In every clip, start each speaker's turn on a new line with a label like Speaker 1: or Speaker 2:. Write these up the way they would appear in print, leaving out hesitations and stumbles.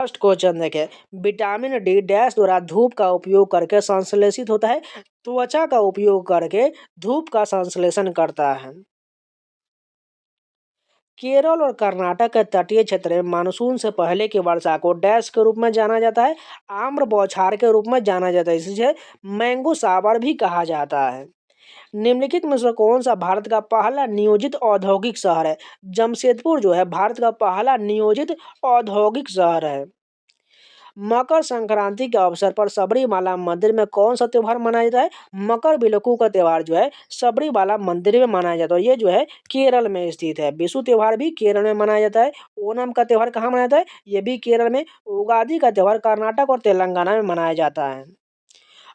Speaker 1: First question देखें, vitamin D dash द्वारा धूप का उपयोग करके संश्लेषित होता है। त्वचा का उपयोग करके धूप का संश्लेषण करता है। केरल और कर्नाटक के तटीय क्षेत्र में मानसून से पहले की वर्षा को डैश के रूप में जाना जाता है। आम्र बौछार के रूप में जाना जाता है, इसे मैंगो शावर भी कहा जाता है। निम्नलिखित में से कौन सा भारत का पहला नियोजित औद्योगिक शहर है? जमशेदपुर जो है भारत का पहला नियोजित औद्योगिक शहर है। मकर संक्रांति के अवसर पर सबरीमाला मंदिर में कौन सा त्योहार मनाया जाता है? मकर बिलक्कू का त्योहार जो है सबरीमाला मंदिर में मनाया जाता है। ये जो है केरल में स्थित है। विशु त्योहार भी केरल में मनाया जाता है। ओणम का त्योहार कहाँ मनाया जाता है? ये भी केरल में। उगादि का त्योहार कर्नाटक और तेलंगाना में मनाया जाता है।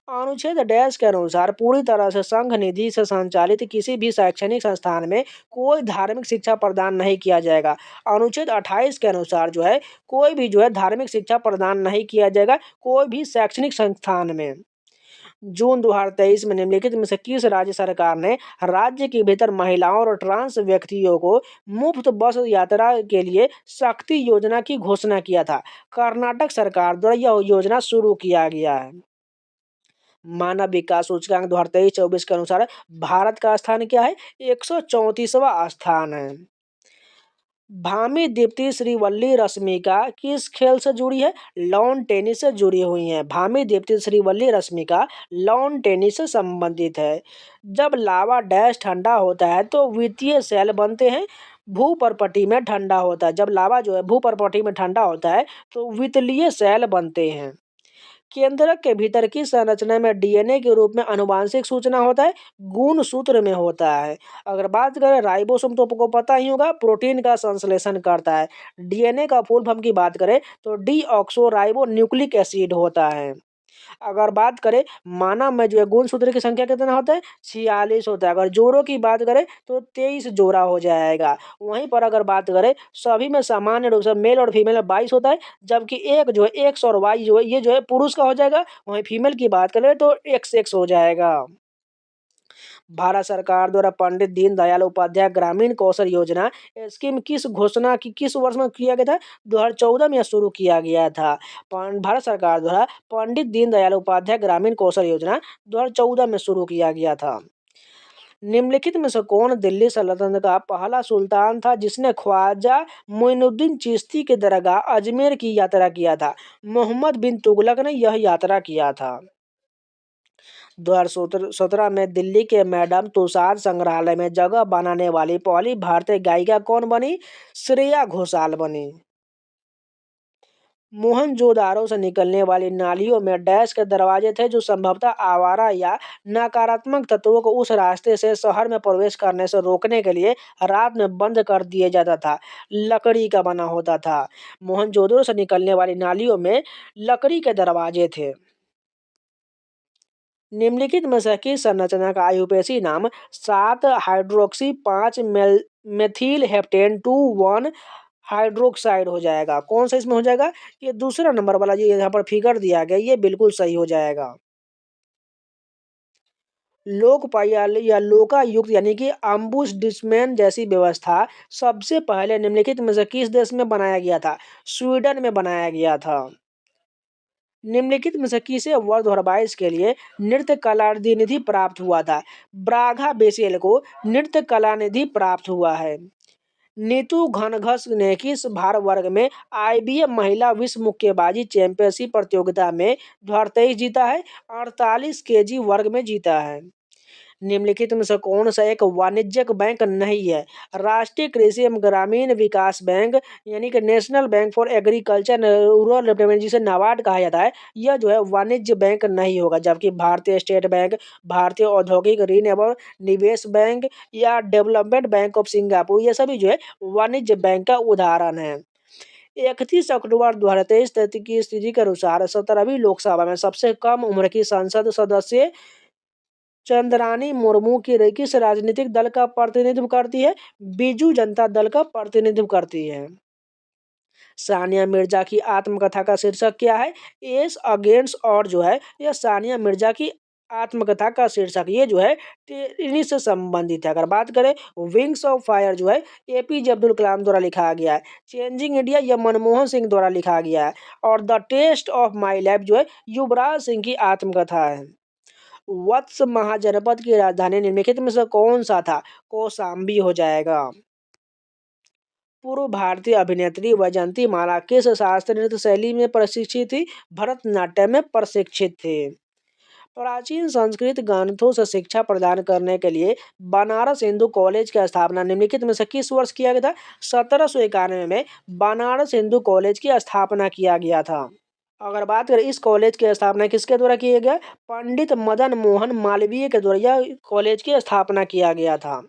Speaker 1: अनुच्छेद डैश के अनुसार पूरी तरह से संघ निधि से संचालित किसी भी शैक्षणिक संस्थान में कोई धार्मिक शिक्षा प्रदान नहीं किया जाएगा। अनुच्छेद 28 के अनुसार जो है कोई भी जो है धार्मिक शिक्षा प्रदान नहीं किया जाएगा कोई भी शैक्षणिक संस्थान में। जून 2023 में निम्नलिखित में से किस राज्य सरकार ने राज्य के भीतर महिलाओं और ट्रांस व्यक्तियों को मुफ्त बस यात्रा के लिए शक्ति योजना की घोषणा किया था? कर्नाटक सरकार द्वारा यह योजना शुरू किया गया है। मानव विकास सूचकांक 2023-24 के अनुसार भारत का स्थान क्या है? 134वां स्थान है। भामी दीप्ति श्रीवल्ली रश्मिका किस खेल से जुड़ी है? लॉन टेनिस से जुड़ी हुई हैं। भामी दीप्ति श्रीवल्ली रश्मिका लॉन टेनिस से संबंधित है। जब लावा डैश ठंडा होता है तो वित्तीय सेल बनते हैं। भूपर्पटी में ठंडा होता है। जब लावा जो है भूपर्पटी में ठंडा होता है तो वित्तीय सेल बनते हैं। केंद्रक के भीतर की संरचना में डीएनए के रूप में आनुवांशिक सूचना होता है, गुणसूत्र में होता है। अगर बात करें राइबोसोम तो आपको पता ही होगा प्रोटीन का संश्लेषण करता है। डीएनए का फुल फॉर्म की बात करें तो डीऑक्सो राइबो न्यूक्लिक एसिड होता है। अगर बात करें मानव में जो है गुणसूत्र की संख्या कितना होता है? 46 होता है। अगर जोड़ों की बात करें तो 23 जोड़ा हो जाएगा। वहीं पर अगर बात करें सभी में सामान्य रूप से मेल और फीमेल में 22 होता है, जबकि एक जो है एक्स और वाई जो है ये जो है पुरुष का हो जाएगा। वहीं फीमेल की बात करें तो एक्स एक्स हो जाएगा। भारत सरकार द्वारा पंडित दीनदयाल उपाध्याय ग्रामीण कौशल योजना स्कीम किस घोषणा की किस वर्ष में किया गया था? 2014 में यह शुरू किया गया था। भारत सरकार द्वारा पंडित दीनदयाल उपाध्याय ग्रामीण कौशल योजना 2014 में शुरू किया गया था। निम्नलिखित में से कौन दिल्ली सल्तनत का पहला सुल्तान था जिसने ख्वाजा मोइनुद्दीन चिश्ती के दरगाह अजमेर की यात्रा किया था? मोहम्मद बिन तुगलक ने यह यात्रा किया था। 2017 में दिल्ली के मैडम तुसाद संग्रहालय में जगह बनाने वाली पहली भारतीय गायिका कौन बनी? श्रेया घोषाल बनी। मोहनजोदाड़ो से निकलने वाली नालियों में डैश के दरवाजे थे जो संभवतः आवारा या नकारात्मक तत्वों को उस रास्ते से शहर में प्रवेश करने से रोकने के लिए रात में बंद कर दिया जाता था। लकड़ी का बना होता था। मोहनजोदड़ो से निकलने वाली नालियों में लकड़ी के दरवाजे थे। निम्नलिखित में से किस संरचना का आईयूपीएसी नाम 7 हाइड्रोक्सी 5 मेथिल हेप्टेन 2 1 हाइड्रोक्साइड हो जाएगा? कौन सा इसमें हो जाएगा? ये दूसरा नंबर वाला जो यहाँ पर फिगर दिया गया ये बिल्कुल सही हो जाएगा। लोकपाल या लोकायुक्त यानी कि अम्बुड्समैन जैसी व्यवस्था सबसे पहले निम्नलिखित में से किस देश में बनाया गया था? स्वीडन में बनाया गया था। निम्नलिखित में से किसे वर्ष 2022 के लिए नृत्य कला निधि प्राप्त हुआ था? ब्रागा बेसेल को नृत्य कला निधि प्राप्त हुआ है। नीतू घनघस ने किस भार वर्ग में आईबीए महिला विश्व मुक्केबाजी चैंपियनशिप प्रतियोगिता में 2023 जीता है? 48 केजी वर्ग में जीता है। निम्नलिखित में से कौन सा एक वाणिज्यिक बैंक नहीं है? राष्ट्रीय कृषि एवं ग्रामीण विकास बैंक यानी कि national bank for agriculture rural development जिसे नाबार्ड कहा जाता है यह जो है वाणिज्य बैंक नहीं होगा। जबकि भारतीय स्टेट बैंक, भारतीय औद्योगिक ऋण एवं निवेश बैंक या डेवलपमेंट बैंक ऑफ सिंगापुर ये सभी जो है वाणिज्य बैंक का उदाहरण है। 31 अक्टूबर 2023 की स्थिति के अनुसार 17वीं लोकसभा में सबसे कम उम्र की संसद सदस्य चंद्रानी मुर्मू की किस राजनीतिक दल का प्रतिनिधित्व करती है? बीजू जनता दल का प्रतिनिधित्व करती है। सानिया मिर्जा की आत्मकथा का शीर्षक क्या है? एस अगेंस्ट और जो है यह सानिया मिर्जा की आत्मकथा का शीर्षक ये जो है इन्हीं से संबंधित है। अगर बात करें विंग्स ऑफ फायर जो है एपीजे अब्दुल कलाम द्वारा लिखा गया है। चेंजिंग इंडिया यह मनमोहन सिंह द्वारा लिखा गया है। और the test of my life जो है युवराज सिंह की आत्मकथा है। वत्स महाजनपद की राजधानी निम्नलिखित में से कौन सा था? कौशाम्बी हो जाएगा। पूर्व भारतीय अभिनेत्री वैजयंती माला किस शास्त्रीय नृत्य शैली में प्रशिक्षित थी? भरतनाट्यम में प्रशिक्षित थे। प्राचीन संस्कृत ग्रंथों से शिक्षा प्रदान करने के लिए बनारस हिंदू कॉलेज की स्थापना निम्नलिखित में से किस वर्ष किया गया था? 1791 में बनारस हिंदू कॉलेज की स्थापना किया गया था। अगर बात करें इस कॉलेज की स्थापना किसके द्वारा किया गया? पंडित मदन मोहन मालवीय के द्वारा यह कॉलेज की स्थापना किया गया था।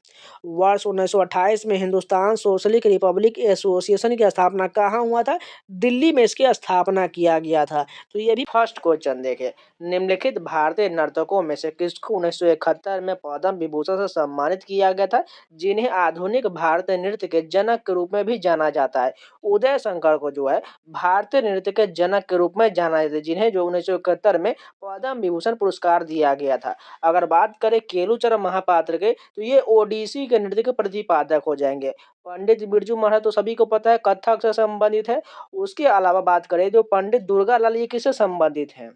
Speaker 1: वर्ष 1928 में हिंदुस्तान सोशलिस्ट रिपब्लिक एसोसिएशन की स्थापना कहाँ हुआ था? दिल्ली में इसकी स्थापना किया गया था। तो ये भी फर्स्ट क्वेश्चन देखे, निम्नलिखित भारतीय नर्तकों में से किसको 1971 में पद्म विभूषण से सम्मानित किया गया था, जिन्हें आधुनिक भारतीय नृत्य के जनक के रूप में भी जाना जाता है? उदय शंकर को जो है भारतीय नृत्य के जनक के रूप में जाना जाता है, जिन्हें जो 1971 में पद्म विभूषण पुरस्कार दिया गया था। अगर बात करें केलुचरण महापात्र के, तो ये ओडिसी के नृत्य के प्रतिपादक हो जाएंगे। पंडित बिरजू महाराज तो सभी को पता है कथक से संबंधित है। उसके अलावा बात करें जो पंडित दुर्गालाल, ये किससे संबंधित हैं?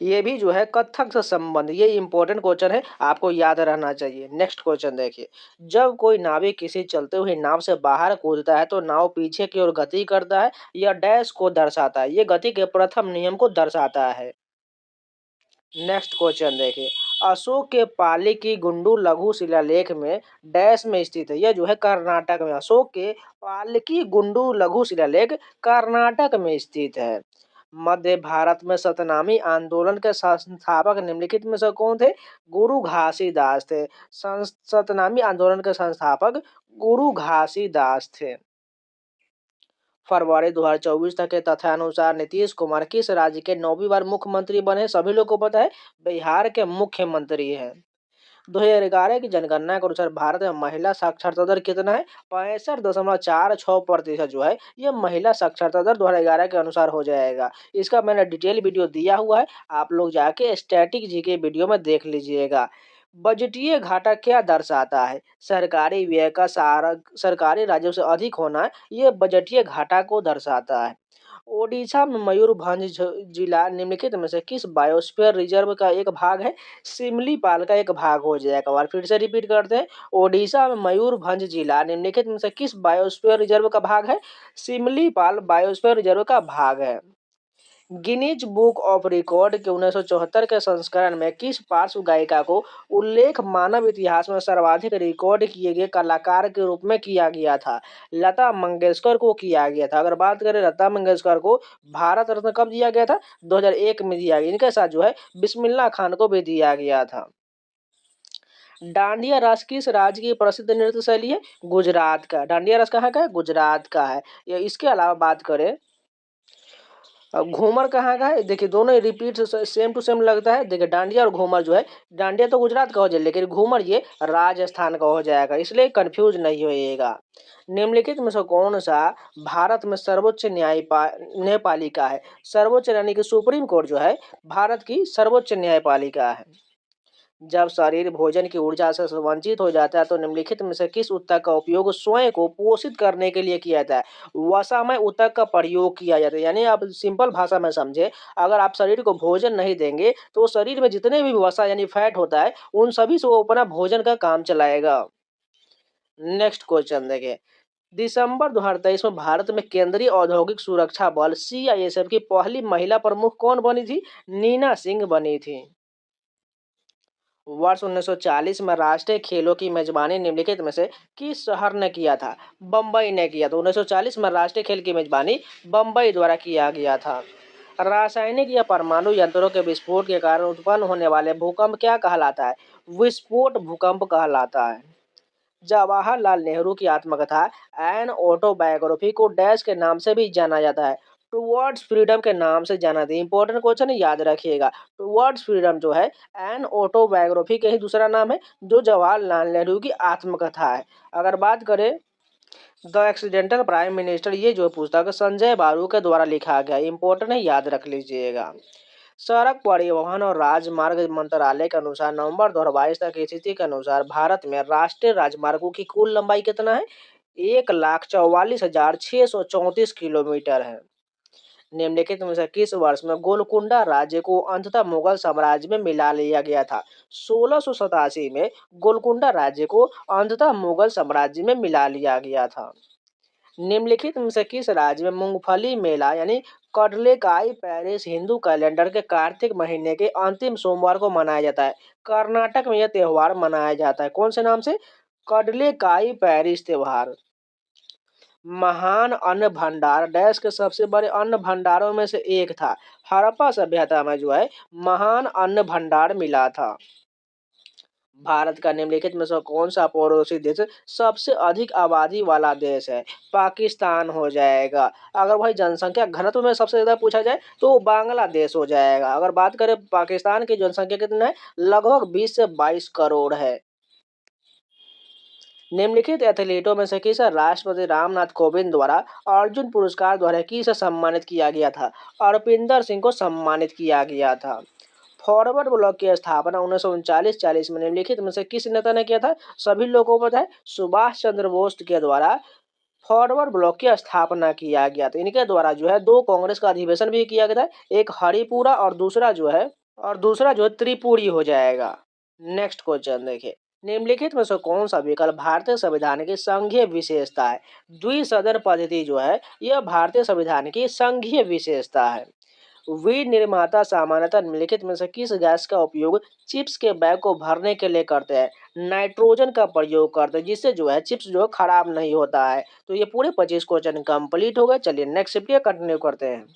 Speaker 1: ये भी जो है कथक से संबंध, ये इंपॉर्टेंट क्वेश्चन है, आपको याद रहना चाहिए। नेक्स्ट क्वेश्चन देखिए, जब कोई नाविक किसी चलते हुए नाव से बाहर कूदता है तो नाव पीछे की ओर गति करता है, यह डैश को दर्शाता है। ये गति के प्रथम नियम को दर्शाता है। नेक्स्ट क्वेश्चन देखिए, अशोक के पाली की गुंडू लघु शिलालेख में डैश में स्थित है? यह जो है कर्नाटक में। अशोक के पालकी गुंडू लघु शिलालेख कर्नाटक में स्थित है। मध्य भारत में सतनामी आंदोलन के संस्थापक निम्नलिखित में से कौन थे? गुरु घासीदास थे। सतनामी आंदोलन के संस्थापक गुरु घासीदास थे। फरवरी 2024 तक के तथ्यानुसार नीतीश कुमार किस राज्य के 9वीं बार मुख्यमंत्री बने? सभी लोग को पता है बिहार के मुख्यमंत्री हैं। 2011 की जनगणना के अनुसार भारत में महिला साक्षरता दर कितना है? 65.46% जो है ये महिला साक्षरता दर 2011 के अनुसार हो जाएगा। इसका मैंने डिटेल वीडियो दिया हुआ है, आप लोग जाके स्टैटिक जी के वीडियो में देख लीजिएगा। बजटीय घाटा क्या दर्शाता है? सरकारी व्यय का सारा सरकारी राज्यों से अधिक होना, ये बजटीय घाटा को दर्शाता है। ओडिशा में मयूरभंज जिला निम्नलिखित में से किस बायोस्फीयर रिजर्व का एक भाग है? सिमलीपाल का एक भाग हो जाएगा। और फिर से रिपीट करते हैं, ओडिशा में मयूरभंज जिला निम्नलिखित में से किस बायोस्फीयर रिजर्व का भाग है? सिमलीपाल बायोस्फीयर रिजर्व का भाग है। गिनीज बुक ऑफ रिकॉर्ड के 1974 के संस्करण में किस पार्श्व गायिका को उल्लेख मानव इतिहास में सर्वाधिक रिकॉर्ड किए गए कलाकार के रूप में किया गया था? लता मंगेशकर को किया गया था। अगर बात करें लता मंगेशकर को भारत रत्न कब दिया गया था? 2001 में दिया गया। इनके साथ जो है बिस्मिल्लाह खान को भी दिया गया था। डांडिया रास किस राज्य की प्रसिद्ध नृत्य शैली है? गुजरात का। डांडिया रास कहाँ का है? गुजरात का है। या इसके अलावा बात करें अब घूमर कहाँ का है? देखिए दोनों ही रिपीट सेम टू सेम लगता है। देखिए डांडिया और घूमर जो है, डांडिया तो गुजरात का हो जाए लेकिन घूमर ये राजस्थान का हो जाएगा, इसलिए कंफ्यूज नहीं होइएगा। निम्नलिखित में से कौन सा भारत में सर्वोच्च न्यायपालिका है? सर्वोच्च यानी कि सुप्रीम कोर्ट जो है भारत की सर्वोच्च न्यायपालिका है। जब शरीर भोजन की ऊर्जा से वंचित हो जाता है तो निम्नलिखित में से किस ऊतक का उपयोग स्वयं को पोषित करने के लिए किया जाता है? वसामय ऊतक का प्रयोग किया जाता है। यानी आप सिंपल भाषा में समझे, अगर आप शरीर को भोजन नहीं देंगे तो शरीर में जितने भी वसा यानी फैट होता है उन सभी से वो अपना भोजन का काम चलाएगा। नेक्स्ट क्वेश्चन देखें, दिसंबर 2023 में भारत में केंद्रीय औद्योगिक सुरक्षा बल सीआईएसएफ की पहली महिला प्रमुख कौन बनी थी? नीना सिंह बनी थी। वर्ष 1940 में राष्ट्रीय खेलों की मेजबानी निम्नलिखित में से किस शहर ने किया था? बम्बई ने किया। तो 1940 में राष्ट्रीय खेल की मेजबानी बम्बई द्वारा किया गया था। रासायनिक या परमाणु यंत्रों के विस्फोट के कारण उत्पन्न होने वाले भूकंप क्या कहलाता है? विस्फोट भूकंप कहलाता है। जवाहरलाल नेहरू की आत्मकथा एन ऑटोबायोग्राफी को डैश के नाम से भी जाना जाता है? टुवर्ड्स फ्रीडम के नाम से जाना जाता है। इंपॉर्टेंट क्वेश्चन है, याद रखिएगा। टुवर्ड्स फ्रीडम जो है एन ऑटोबायोग्राफी के ही दूसरा नाम है, जो जवाहरलाल नेहरू की आत्मकथा है। अगर बात करें द एक्सीडेंटल प्राइम मिनिस्टर, ये जो पुस्तक संजय बारू के द्वारा लिखा गया, इंपॉर्टेंट है, याद रख लीजिएगा। सड़क परिवहन और राजमार्ग मंत्रालय के अनुसार नवंबर 2022 तक की स्थिति के अनुसार भारत में राष्ट्रीय राजमार्गों की कुल लंबाई कितना है? 1,44,634 किलोमीटर है। निम्नलिखित में से किस वर्ष में गोलकुंडा राज्य को अंततः मुगल साम्राज्य में मिला लिया गया था? 1687 में गोलकुंडा राज्य को अंततः मुगल साम्राज्य में मिला लिया गया था। निम्नलिखित में से किस राज्य में मूंगफली मेला यानी कडलेकाई पैरिस हिंदू कैलेंडर के कार्तिक महीने के अंतिम सोमवार को मनाया जाता है? कर्नाटक में यह त्योहार मनाया जाता है। कौन से नाम से? कडलेकाई पैरिस त्योहार। महान अन्न भंडार देश के सबसे बड़े अन्न भंडारों में से एक था। हड़प्पा सभ्यता में जो है महान अन्न भंडार मिला था। भारत का निम्नलिखित में से कौन सा पड़ोसी देश सबसे अधिक आबादी वाला देश है? पाकिस्तान हो जाएगा। अगर भाई जनसंख्या घनत्व में सबसे ज्यादा पूछा जाए तो बांग्लादेश हो जाएगा। अगर बात करें पाकिस्तान की जनसंख्या कितना है, लगभग 20 से 22 करोड़ है। निम्नलिखित एथलीटों में से किसे राष्ट्रपति रामनाथ कोविंद द्वारा अर्जुन पुरस्कार द्वारा किसे सम्मानित किया गया था? अरविंदर सिंह को सम्मानित किया गया था। फॉरवर्ड ब्लॉक की स्थापना 1939-40 में निम्नलिखित में से किस नेता ने किया था? सभी लोगों को पता है, सुभाष चंद्र बोस के द्वारा फॉरवर्ड ब्लॉक की स्थापना किया गया था। इनके द्वारा जो है दो कांग्रेस का अधिवेशन भी किया गया था, एक हरिपुरा और दूसरा जो है त्रिपुरी हो जाएगा। नेक्स्ट क्वेश्चन देखिए, निम्नलिखित में से कौन सा विकल्प भारतीय संविधान की संघीय विशेषता है? द्विसदन पद्धति जो है यह भारतीय संविधान की संघीय विशेषता है। विनिर्माता सामान्यतः निम्नलिखित में से किस गैस का उपयोग चिप्स के बैग को भरने के लिए करते हैं? नाइट्रोजन का प्रयोग करते हैं, जिससे जो है चिप्स जो है खराब नहीं होता है। तो ये पूरे 25 क्वेश्चन कंप्लीट हो गए। चलिए नेक्स्ट शिफ्ट कंटिन्यू करते हैं।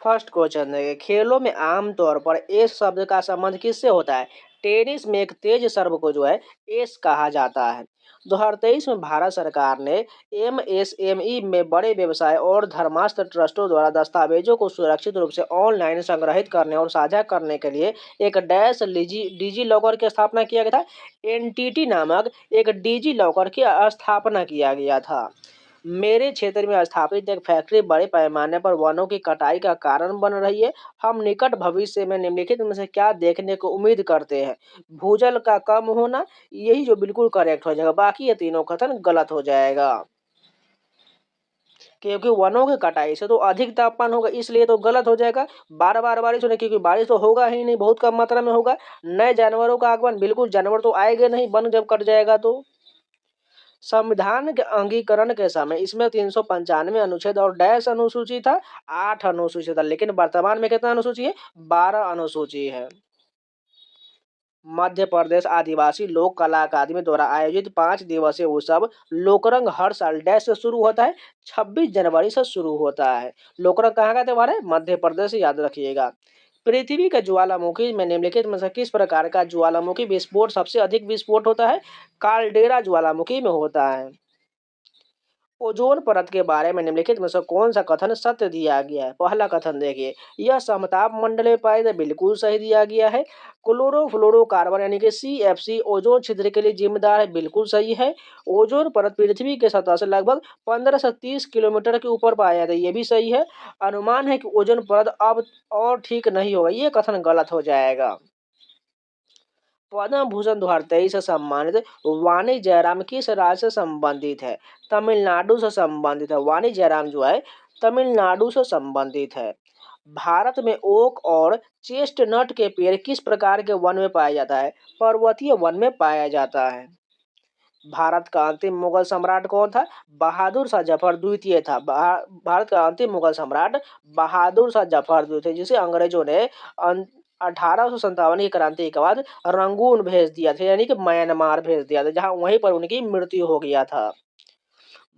Speaker 1: फर्स्ट क्वेश्चन देखिए, खेलों में आमतौर पर एस शब्द का संबंध किससे होता है? टेनिस में एक तेज सर्व को जो है एस कहा जाता है। 2023 में भारत सरकार ने एमएसएमई में बड़े व्यवसाय और धर्मार्थ ट्रस्टों द्वारा दस्तावेजों को सुरक्षित रूप से ऑनलाइन संग्रहित करने और साझा करने के लिए एक डैश डिजी लॉकर की स्थापना किया गया था। एनटीटी नामक एक डिजी लॉकर की स्थापना किया गया था। मेरे क्षेत्र में स्थापित एक फैक्ट्री बड़े पैमाने पर वनों की कटाई का कारण बन रही है। हम निकट भविष्य में निम्नलिखित में से क्या देखने को उम्मीद करते हैं? भूजल का कम होना, यही जो बिल्कुल करेक्ट हो जाएगा। बाकी ये तीनों कथन गलत हो जाएगा, क्योंकि वनों की कटाई से तो अधिक तापमान होगा, इसलिए तो गलत हो जाएगा। बार बार बारिश होने, क्योंकि बारिश तो होगा ही नहीं, बहुत कम मात्रा में होगा। नए जानवरों का आगमन, बिल्कुल जानवर तो आएंगे नहीं, वन जब कट जाएगा तो। संविधान के अंगीकरण के समय इसमें 395 अनुच्छेद और डैश अनुसूची था, 8 अनुसूची था, लेकिन वर्तमान में कितना अनुसूची है? 12 अनुसूची है। मध्य प्रदेश आदिवासी लोक कला अकादमी द्वारा आयोजित 5 दिवसीय उत्सव लोकरंग हर साल डैश से शुरू होता है, 26 जनवरी से शुरू होता है। लोकरंग कहाँ का त्योहार है? मध्य प्रदेश, याद रखिएगा। पृथ्वी के ज्वालामुखी में निम्नलिखित में से किस प्रकार का ज्वालामुखी विस्फोट सबसे अधिक विस्फोट होता है? काल्डेरा ज्वालामुखी में होता है। ओजोन परत के बारे में निम्नलिखित में से कौन सा कथन सत्य दिया गया है? पहला कथन देखिए, यह समताप मंडल में पाए जाते, बिल्कुल सही दिया गया है। क्लोरोफ्लोरोकार्बन यानी कि सीएफसी ओजोन छिद्र के लिए जिम्मेदार है, बिल्कुल सही है। ओजोन परत पृथ्वी के सतह से लगभग 15 से 30 किलोमीटर के ऊपर पाया जाता है, ये भी सही है। अनुमान है कि ओजोन परत अब और ठीक नहीं होगा, ये कथन गलत हो जाएगा। पद्म भूषण 2023 से सम्मानित वाणी जयराम किस राज्य से संबंधित है? तमिलनाडु से संबंधित है। वाणी जयराम जो है तमिलनाडु से संबंधित है। भारत में ओक और चेस्टनट के पेड़ किस प्रकार के वन में पाया जाता है? पर्वतीय वन में पाया जाता है। भारत का अंतिम मुगल सम्राट कौन था? बहादुर शाह जफर द्वितीय था। भारत का अंतिम मुगल सम्राट बहादुर शाह जफर द्वितीय, जिसे अंग्रेजों ने 1857 की क्रांति के बाद रंगून भेज दिया था, यानी कि म्यांमार भेज दिया था, जहां वहीं पर उनकी मृत्यु हो गया था।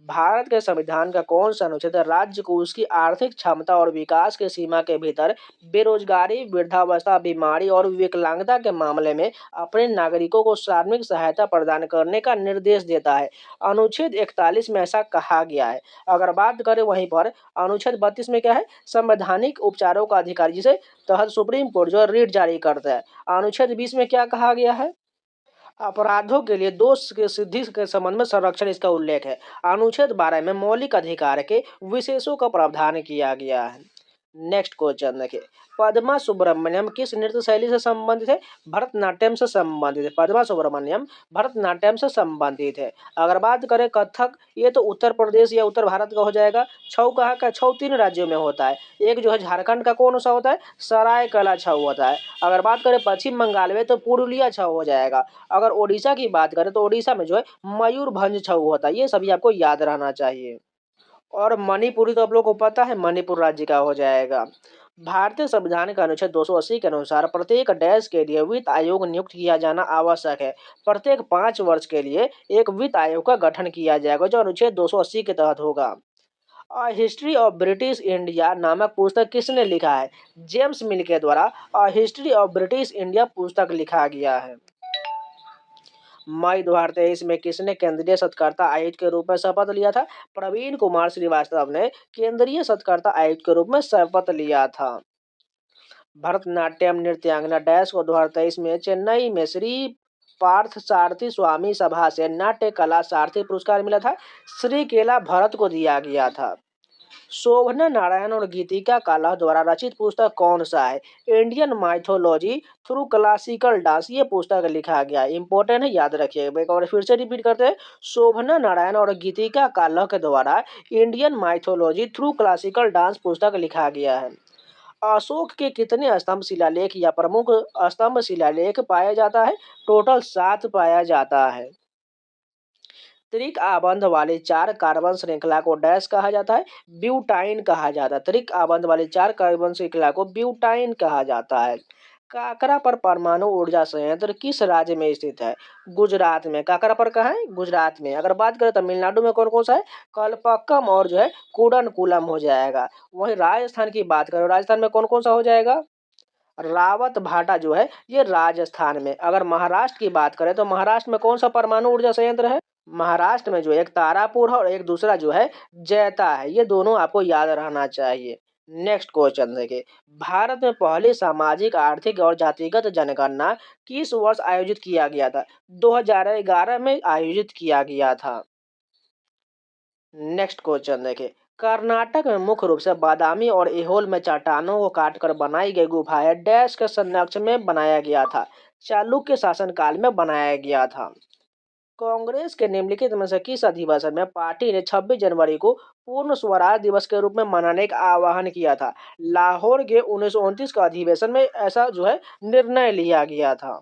Speaker 1: भारत के संविधान का कौन सा अनुच्छेद राज्य को उसकी आर्थिक क्षमता और विकास के सीमा के भीतर बेरोजगारी, वृद्धावस्था, बीमारी और विकलांगता के मामले में अपने नागरिकों को सार्वजनिक सहायता प्रदान करने का निर्देश देता है? अनुच्छेद 41 में ऐसा कहा गया है। अगर बात करें वहीं पर अनुच्छेद 32 में क्या है? संवैधानिक उपचारों का अधिकार, जिसे तहत सुप्रीम कोर्ट जो रिट जारी करता है। अनुच्छेद 20 में क्या कहा गया है? अपराधों के लिए दोष के सिद्धि के संबंध में संरक्षण, इसका उल्लेख है। अनुच्छेद 12 में मौलिक अधिकार के विशेषों का प्रावधान किया गया है। नेक्स्ट क्वेश्चन देखिए, पद्मा सुब्रमण्यम किस नृत्य शैली से संबंधित है? भरतनाट्यम से संबंधित है। पद्मा सुब्रमण्यम भरतनाट्यम से संबंधित है। अगर बात करें कथक, ये तो उत्तर प्रदेश या उत्तर भारत का हो जाएगा। छऊ कहाँ का? छऊ 3 राज्यों में होता है। एक जो है झारखंड का कौन सा होता है? सरायकला छऊ होता है। अगर बात करें पश्चिम बंगाल में तो पुरुलिया छऊ हो जाएगा। अगर ओडिशा की बात करें तो ओडिशा में जो है मयूरभंज छऊ होता है। ये सभी आपको याद रहना चाहिए। और मणिपुरी तो आप लोगों को पता है, मणिपुर राज्य का हो जाएगा। भारतीय संविधान के अनुच्छेद 280 के अनुसार प्रत्येक डैश के लिए वित्त आयोग नियुक्त किया जाना आवश्यक है। प्रत्येक 5 वर्ष के लिए एक वित्त आयोग का गठन किया जाएगा जो अनुच्छेद 280 के तहत होगा। हिस्ट्री ऑफ ब्रिटिश इंडिया नामक पुस्तक किसने लिखा है? जेम्स मिल के द्वारा हिस्ट्री ऑफ ब्रिटिश इंडिया पुस्तक लिखा गया है। मई 2023 में किसने केंद्रीय सत्कर्ता आयुक्त के रूप में शपथ लिया था? प्रवीण कुमार श्रीवास्तव ने केंद्रीय सत्कर्ता आयुक्त के रूप में शपथ लिया था। भरतनाट्यम नृत्यांगना डैश को 2023 में चेन्नई में श्री पार्थ सारथी स्वामी सभा से नाट्य कला सारथी पुरस्कार मिला था। श्री केला भरत को दिया गया था। शोभना नारायण और गीतिका काला द्वारा रचित पुस्तक कौन सा है? Indian mythology through classical dance, ये पुस्तक लिखा गया। इंपॉर्टेंट है, याद रखिएगा। एक बार फिर से रिपीट करते हैं, शोभना नारायण और गीतिका काला के द्वारा Indian mythology through classical dance पुस्तक लिखा गया है। अशोक के कितने स्तंभ शिलालेख या प्रमुख स्तंभ शिलालेख पाया जाता है? टोटल 7 पाया जाता है। त्रिक आबंध वाली 4 कार्बन श्रृंखला को डैश कहा जाता है? ब्यूटाइन कहा जाता है। त्रिक आबंध वाली 4 कार्बन श्रृंखला को ब्यूटाइन कहा जाता है। काकरा पर परमाणु ऊर्जा संयंत्र किस राज्य में स्थित है? गुजरात में। काकरा पर कहाँ है? गुजरात में। अगर बात करें तमिलनाडु में कौन कौन सा है? कलपक्कम और जो है कुडनकुलम हो जाएगा। वहीं राजस्थान की बात करें, राजस्थान में कौन कौन सा हो जाएगा? रावत भाटा जो है ये राजस्थान में। अगर महाराष्ट्र की बात करें तो महाराष्ट्र में कौन सा परमाणु ऊर्जा संयंत्र है? महाराष्ट्र में जो एक तारापुर है और एक दूसरा जो है जैता है। ये दोनों आपको याद रहना चाहिए। नेक्स्ट क्वेश्चन देखिए, भारत में पहली सामाजिक आर्थिक और जातिगत जनगणना किस वर्ष आयोजित किया गया था? 2011 में आयोजित किया गया था। नेक्स्ट क्वेश्चन देखिए, कर्नाटक में मुख्य रूप से बादामी और ऐहोल में चट्टानों को काटकर बनाई गई गुफाएं डैश के संरक्षण में बनाया गया था? चालुक्य शासनकाल में बनाया गया था। कांग्रेस के निम्नलिखित में से किस अधिवेशन में पार्टी ने 26 जनवरी को पूर्ण स्वराज दिवस के रूप में मनाने का आह्वान किया था? लाहौर के 1929 का अधिवेशन में ऐसा जो है निर्णय लिया गया था।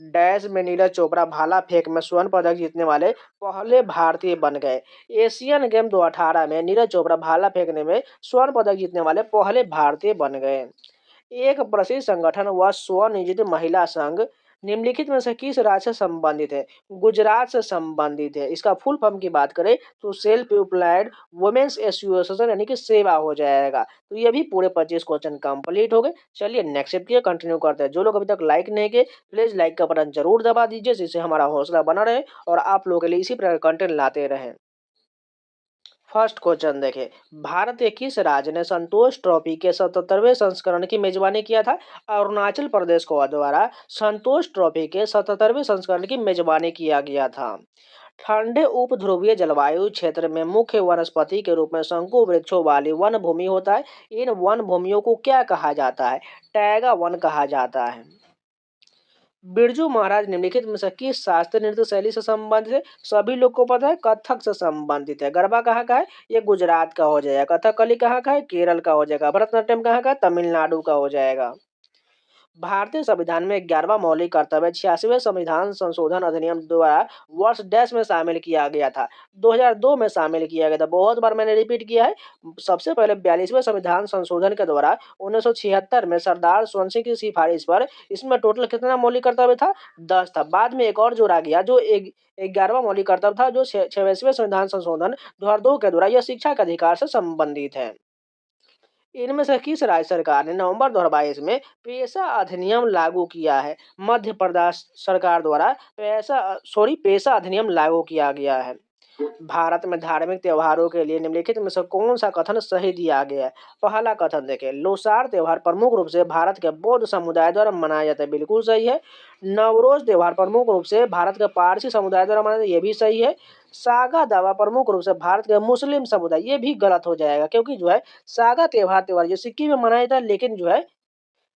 Speaker 1: डैश में नीरज चोपड़ा भाला फेंक में स्वर्ण पदक जीतने वाले पहले भारतीय बन गए। एशियन गेम 2018 में नीरज चोपड़ा भाला फेंकने में स्वर्ण पदक जीतने वाले पहले भारतीय बन गए। एक प्रसिद्ध संगठन व स्वनियोजित महिला संघ निम्नलिखित में से किस राज्य से संबंधित है? गुजरात से संबंधित है। इसका फुल फॉर्म की बात करें तो सेल्फ एम्प्लॉयड वुमेन्स एसोसिएशन यानी कि सेवा हो जाएगा। तो ये भी पूरे 25 क्वेश्चन कंप्लीट हो गए। चलिए नेक्स्ट स्टेप की कंटिन्यू करते हैं। जो लोग अभी तक लाइक नहीं किए प्लीज लाइक का बटन जरूर दबा दीजिए, जिससे हमारा हौसला बना रहे और आप लोगों के लिए इसी प्रकार कंटेंट लाते रहें। फर्स्ट क्वेश्चन देखें, भारत के किस राज्य ने संतोष ट्रॉफी के 77वें संस्करण की मेजबानी किया था? अरुणाचल प्रदेश को द्वारा संतोष ट्रॉफी के 77वें संस्करण की मेजबानी किया गया था। ठंडे उपध्रुवीय जलवायु क्षेत्र में मुख्य वनस्पति के रूप में शंकु वृक्षों वाली वन भूमि होता है। इन वन भूमियों को क्या कहा जाता है? टैगा वन कहा जाता है। बिरजू महाराज निम्नलिखित में से किस शास्त्रीय नृत्य शैली से संबंधित है? सभी लोग को पता है, कथक से संबंधित है। गरबा कहाँ का है? ये गुजरात का हो जाएगा। कथकली कहाँ का है? केरल का हो जाएगा। भरतनाट्यम कहाँ का है? तमिलनाडु का हो जाएगा। भारतीय संविधान में 11वां मौलिक कर्तव्य 86वें संविधान संशोधन अधिनियम द्वारा वर्ष डैश में शामिल किया गया था? 2002 में शामिल किया गया था। बहुत बार मैंने रिपीट किया है। सबसे पहले 42वें संविधान संशोधन के द्वारा 1976 में सरदार स्वर्ण सिंह की सिफारिश पर इसमें टोटल कितना मौलिक कर्तव्य था? 10 था। बाद में एक और जोड़ा गया जो एक 11वां मौलिक कर्तव्य था, जो 86वें संविधान संशोधन 2002 के द्वारा यह शिक्षा के अधिकार से संबंधित है। इनमें से किस राज्य सरकार ने नवंबर 2022 में पेशा अधिनियम लागू किया है? मध्य प्रदेश सरकार द्वारा पेशा अधिनियम लागू किया गया है। भारत में धार्मिक त्योहारों के लिए निम्नलिखित में से कौन सा कथन सही दिया गया है? पहला कथन देखें, लोसार त्योहार प्रमुख रूप से भारत के बौद्ध समुदाय द्वारा मनाया जाता है, बिल्कुल सही है। नवरोज त्योहार प्रमुख रूप से भारत के पारसी समुदाय द्वारा मनाया जाता है, ये भी सही है। सागा दावा प्रमुख रूप से भारत के मुस्लिम समुदाय, ये भी गलत हो जाएगा, क्योंकि जो है सागा त्योहार जो सिक्किम में मनाया जाता है, लेकिन जो है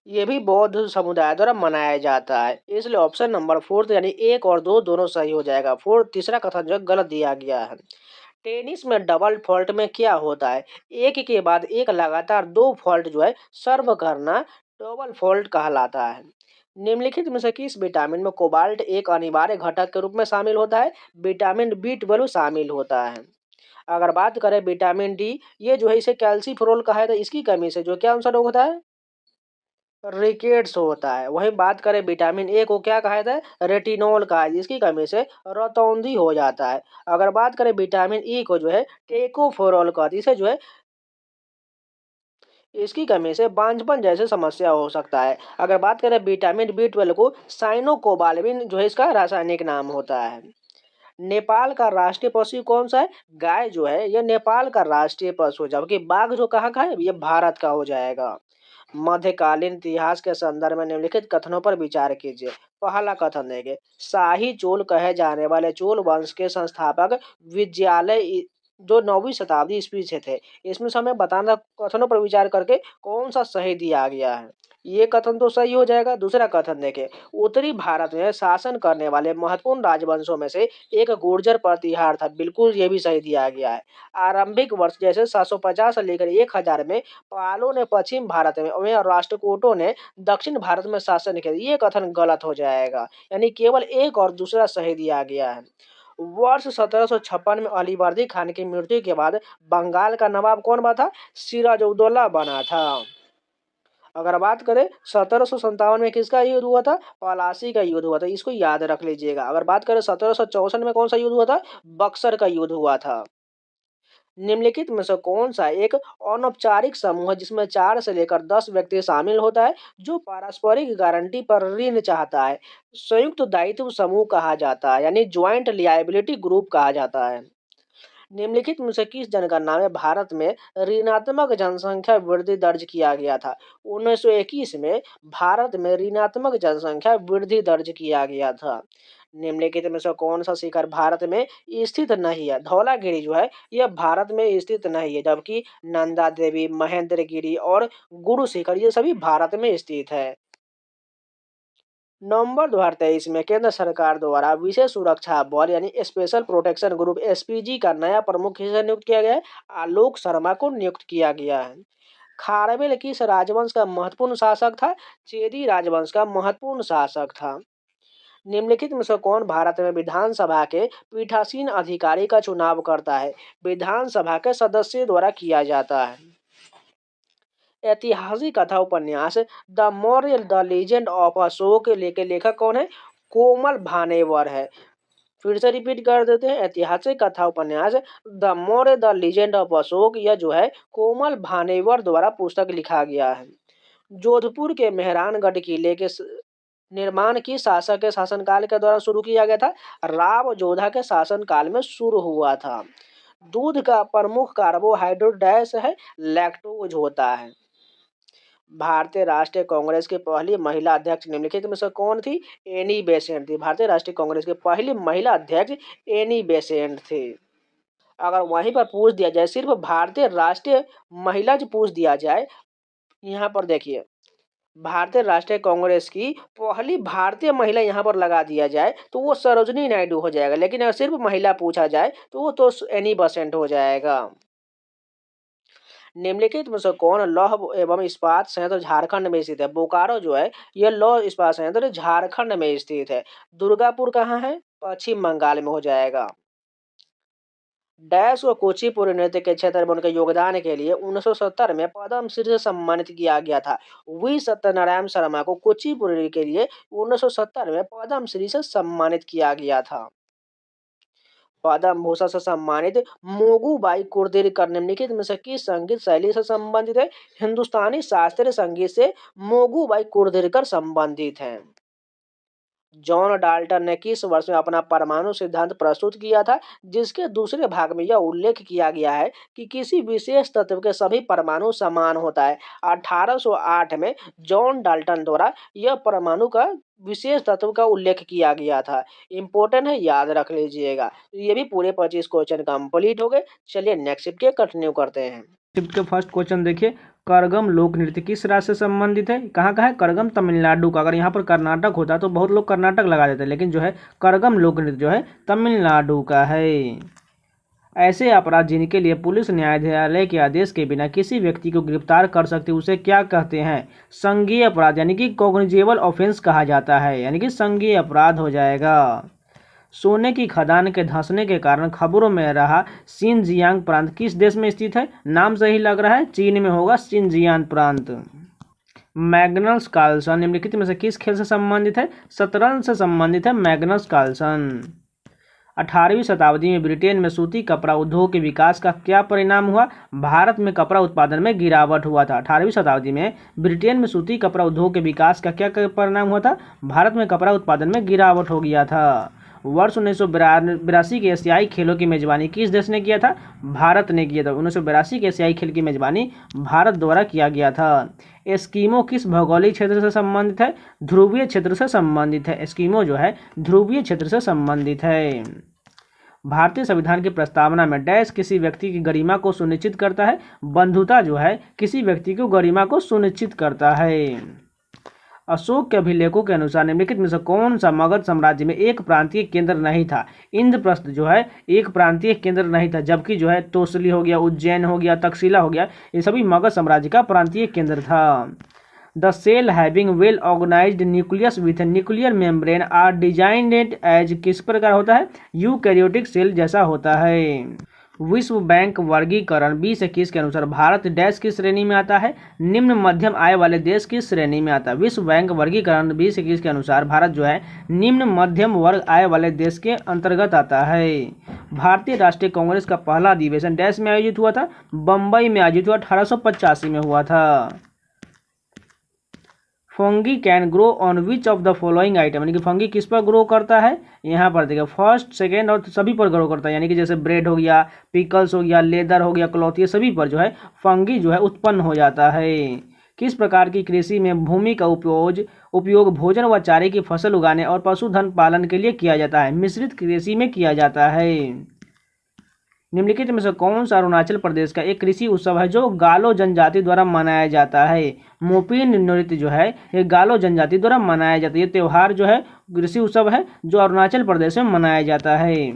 Speaker 1: ये भी बौद्ध समुदाय द्वारा मनाया जाता है। इसलिए ऑप्शन नंबर फोर्थ यानी एक और दो दोनों सही हो जाएगा। फोर्थ तीसरा कथन जो है गलत दिया गया है। टेनिस में डबल फॉल्ट में क्या होता है? एक के बाद एक लगातार दो फॉल्ट जो है सर्व करना डबल फॉल्ट कहलाता है। निम्नलिखित में से किस विटामिन में कोबाल्ट एक अनिवार्य घटक के रूप में शामिल होता है? विटामिन B12 शामिल होता है। अगर बात करें विटामिन डी, ये जो है इसे कैल्सीफेरोल कहा है, तो इसकी कमी से जो क्या आंसर होता है? रिकेट्स होता है। वहीं बात करें विटामिन ए को क्या कहा जाता है? रेटिनॉल कहा है, जिसकी कमी से रतौंधी हो जाता है। अगर बात करें विटामिन ई को जो है टेकोफेरोल कहते हैं, इसे जो है इसकी कमी से बांझपन जैसे समस्या हो सकता है। अगर बात करें विटामिन B12 को साइनोकोबाल्मिन जो है इसका रासायनिक नाम होता है। नेपाल का राष्ट्रीय पशु कौन सा है? गाय जो है यह नेपाल का राष्ट्रीय पशु है, जबकि बाघ जो कहाँ का है? ये भारत का हो जाएगा। मध्यकालीन इतिहास के संदर्भ में निम्नलिखित कथनों पर विचार कीजिए। पहला कथन देंगे, शाही चोल कहे जाने वाले चोल वंश के संस्थापक विजयालय जो 9वीं शताब्दी ईस्वी से थे। इसमें से हमें बताना कथनों पर विचार करके कौन सा सही दिया गया है। ये कथन तो सही हो जाएगा। दूसरा कथन देखें, उत्तरी भारत में शासन करने वाले महत्वपूर्ण राजवंशों में से एक गुर्जर प्रतिहार था, बिल्कुल ये भी सही दिया गया है। आरंभिक वर्ष जैसे 750 से लेकर 1000 में पालों ने पश्चिम भारत में और राष्ट्रकूटों ने दक्षिण भारत में शासन किया, ये कथन गलत हो जाएगा। यानी केवल एक और दूसरा सही दिया गया है। वर्ष 1756 में अलीवर्दी खान की मृत्यु के बाद बंगाल का नवाब कौन बना था? सिराजुद्दौला बना था। अगर बात करें 1757 में किसका युद्ध हुआ था? पलासी का युद्ध हुआ था, इसको याद रख लीजिएगा। अगर बात करें 1764 में कौन सा युद्ध हुआ था? बक्सर का युद्ध हुआ था। निम्नलिखित में से कौन सा एक अनौपचारिक समूह है जिसमें 4 से लेकर 10 व्यक्ति शामिल होता है, जो पारस्परिक गारंटी पर ऋण चाहता है? संयुक्त दायित्व समूह कहा जाता है, यानी ज्वाइंट लियाबिलिटी ग्रुप कहा जाता है। निम्नलिखित में से किस जनगणना में भारत में ऋणात्मक जनसंख्या वृद्धि दर्ज किया गया था? 1921 में भारत में ऋणात्मक जनसंख्या वृद्धि दर्ज किया गया था। निम्नलिखित में से कौन सा शिखर भारत में स्थित नहीं है? धौलागिरी जो है यह भारत में स्थित नहीं है, जबकि नंदा देवी, महेंद्रगिरी और गुरु शिखर ये सभी भारत में स्थित है। नवंबर 2023 में केंद्र सरकार द्वारा विशेष सुरक्षा बल यानी स्पेशल प्रोटेक्शन ग्रुप एसपीजी का नया प्रमुख किसे नियुक्त किया गया है? आलोक शर्मा को नियुक्त किया गया है। खारवेल किस राजवंश का महत्वपूर्ण शासक था? चेदी राजवंश का महत्वपूर्ण शासक था। निम्नलिखित में से कौन भारत में विधानसभा के पीठासीन अधिकारी का चुनाव करता है? विधानसभा के सदस्य द्वारा किया जाता है। ऐतिहासिक कथा उपन्यास the Maurya the legend of Ashok के लेखक कौन है? कोमल भानेवर है। फिर से रिपीट कर देते हैं, ऐतिहासिक कथा उपन्यास the Maurya the legend of Ashok, यह जो है कोमल भानेवर द्वारा पुस्तक लिखा गया है। जोधपुर के मेहरानगढ़ किले के निर्माण की शासक के शासनकाल के दौरान शुरू किया गया था? राव जोधा के शासनकाल में शुरू हुआ था। दूध का प्रमुख कार्बोहाइड्रेट डैश है? लैक्टोज होता है। भारतीय राष्ट्रीय कांग्रेस की पहली महिला अध्यक्ष निम्नलिखित में से कौन थी? एनी बेसेंट थी। भारतीय राष्ट्रीय कांग्रेस की पहली महिला अध्यक्ष एनी बेसेंट थी। अगर वहीं पर पूछ दिया जाए, सिर्फ भारतीय राष्ट्रीय महिला जो पूछ दिया जाए, यहाँ पर देखिए भारतीय राष्ट्रीय कांग्रेस की पहली भारतीय महिला यहाँ पर लगा दिया जाए तो वो सरोजनी नायडू हो जाएगा, लेकिन अगर सिर्फ महिला पूछा जाए तो वो तो एनी बेसेंट हो जाएगा। निम्नलिखित में से कौन लौह एवं इस्पात संयंत्र झारखंड में स्थित है? बोकारो जो है यह लौह इस्पात संयंत्र झारखंड में स्थित है। दुर्गापुर कहाँ है? पश्चिम बंगाल में हो जाएगा। डैश को कुचिपुड़ी नृत्य के क्षेत्र में उनके योगदान के लिए 1970 में पद्मश्री से सम्मानित किया गया था। वी सत्यनारायण शर्मा को कुचिपुड़ी के लिए 1970 में पद्मश्री से सम्मानित किया गया था। पद्म भूषण से सम्मानित मोगूबाई कुर्दिरकर निम्नलिखित में से किस संगीत शैली से संबंधित है? हिंदुस्तानी शास्त्रीय संगीत से मोगूबाई कुर्दिरकर संबंधित हैं। जॉन डाल्टन ने किस वर्ष में अपना परमाणु सिद्धांत प्रस्तुत किया था, जिसके दूसरे भाग में यह उल्लेख किया गया है कि किसी विशेष तत्व के सभी परमाणु समान होता है। 1808 में जॉन डाल्टन द्वारा यह परमाणु का विशेष तत्व का उल्लेख किया गया था। इंपॉर्टेंट है, याद रख लीजिएगा। तो ये भी पूरे 25 क्वेश्चन कंप्लीट हो गए। चलिए नेक्स्ट शिफ्ट के कंटिन्यू करते हैं।
Speaker 2: शिफ्ट के फर्स्ट क्वेश्चन देखिए, करगम लोक नृत्य किस राज्य से संबंधित है? कहाँ का है? करगम तमिलनाडु का। अगर यहाँ पर कर्नाटक होता तो बहुत लोग कर्नाटक लगा देते, लेकिन जो है करगम लोक नृत्य जो है तमिलनाडु का है। ऐसे अपराध जिनके लिए पुलिस न्यायालय के आदेश के बिना किसी व्यक्ति को गिरफ्तार कर सकते उसे क्या कहते हैं? संज्ञेय अपराध, यानी कि कॉग्निजेबल ऑफेंस कहा जाता है, यानी कि संज्ञेय अपराध हो जाएगा। सोने की खदान के धंसने के कारण खबरों में रहा शिनजियांग प्रांत किस देश में स्थित है? नाम सही लग रहा है, चीन में होगा शिनजियांग प्रांत। मैग्नस कार्लसन निम्नलिखित में से किस खेल से संबंधित है? शतरंज से संबंधित है मैग्नस कार्लसन। 18वीं शताब्दी में ब्रिटेन में सूती कपड़ा उद्योग के विकास का क्या परिणाम हुआ? भारत में कपड़ा उत्पादन में गिरावट हुआ था। 18वीं शताब्दी में ब्रिटेन में सूती कपड़ा उद्योग के विकास का क्या परिणाम हुआ था? भारत में कपड़ा उत्पादन में गिरावट हो गया था। वर्ष 1982 के एशियाई खेलों की मेजबानी किस देश ने किया था? भारत ने किया था। 1982 के एशियाई खेल की मेजबानी भारत द्वारा किया गया था। एस्किमो किस भौगोलिक क्षेत्र से संबंधित है? ध्रुवीय क्षेत्र से संबंधित है। एस्किमो जो है ध्रुवीय क्षेत्र से संबंधित है। भारतीय संविधान की प्रस्तावना में डैश किसी व्यक्ति की गरिमा को सुनिश्चित करता है? बंधुता जो है किसी व्यक्ति को गरिमा को सुनिश्चित करता है। अशोक के अभिलेखों के अनुसार निम्नलिखित में से कौन सा मगध साम्राज्य में एक प्रांतीय केंद्र नहीं था? इंद्रप्रस्थ जो है एक प्रांतीय केंद्र नहीं था, जबकि जो है तोसली हो गया, उज्जैन हो गया, तक्षशिला हो गया, ये सभी मगध साम्राज्य का प्रांतीय केंद्र था। The cell having well organized nucleus with nuclear membrane are designed as किस प्रकार होता है? यूकैरियोटिक सेल जैसा होता है। विश्व बैंक वर्गीकरण 2021 के अनुसार भारत डैश की श्रेणी में आता है? निम्न मध्यम आय वाले देश की श्रेणी में आता है। विश्व बैंक वर्गीकरण 2021 के अनुसार भारत जो है निम्न मध्यम वर्ग आय वाले देश के अंतर्गत आता है। भारतीय राष्ट्रीय कांग्रेस का पहला अधिवेशन डैश में आयोजित हुआ था? बम्बई में आयोजित हुआ, 1885 में हुआ था। Fungi can grow on which of the following item, यानी कि फंगी किस पर ग्रो करता है? यहाँ पर देखिए फर्स्ट, सेकेंड और सभी पर ग्रो करता है, यानी कि जैसे ब्रेड हो गया, पिकल्स हो गया, लेदर हो गया, क्लॉथ, ये सभी पर जो है फंगी जो है उत्पन्न हो जाता है। किस प्रकार की कृषि में भूमि का उपयोग भोजन व चारे की फसल उगाने और पशुधन पालन के लिए किया जाता है? मिश्रित कृषि में किया जाता है। निम्नलिखित में से कौन सा अरुणाचल प्रदेश का एक कृषि उत्सव है जो गालो जनजाति द्वारा मनाया जाता है? मोपिन नृत्य जो है ये गालो जनजाति द्वारा मनाया जाता है। ये त्यौहार जो है कृषि उत्सव है जो अरुणाचल प्रदेश में मनाया जाता है।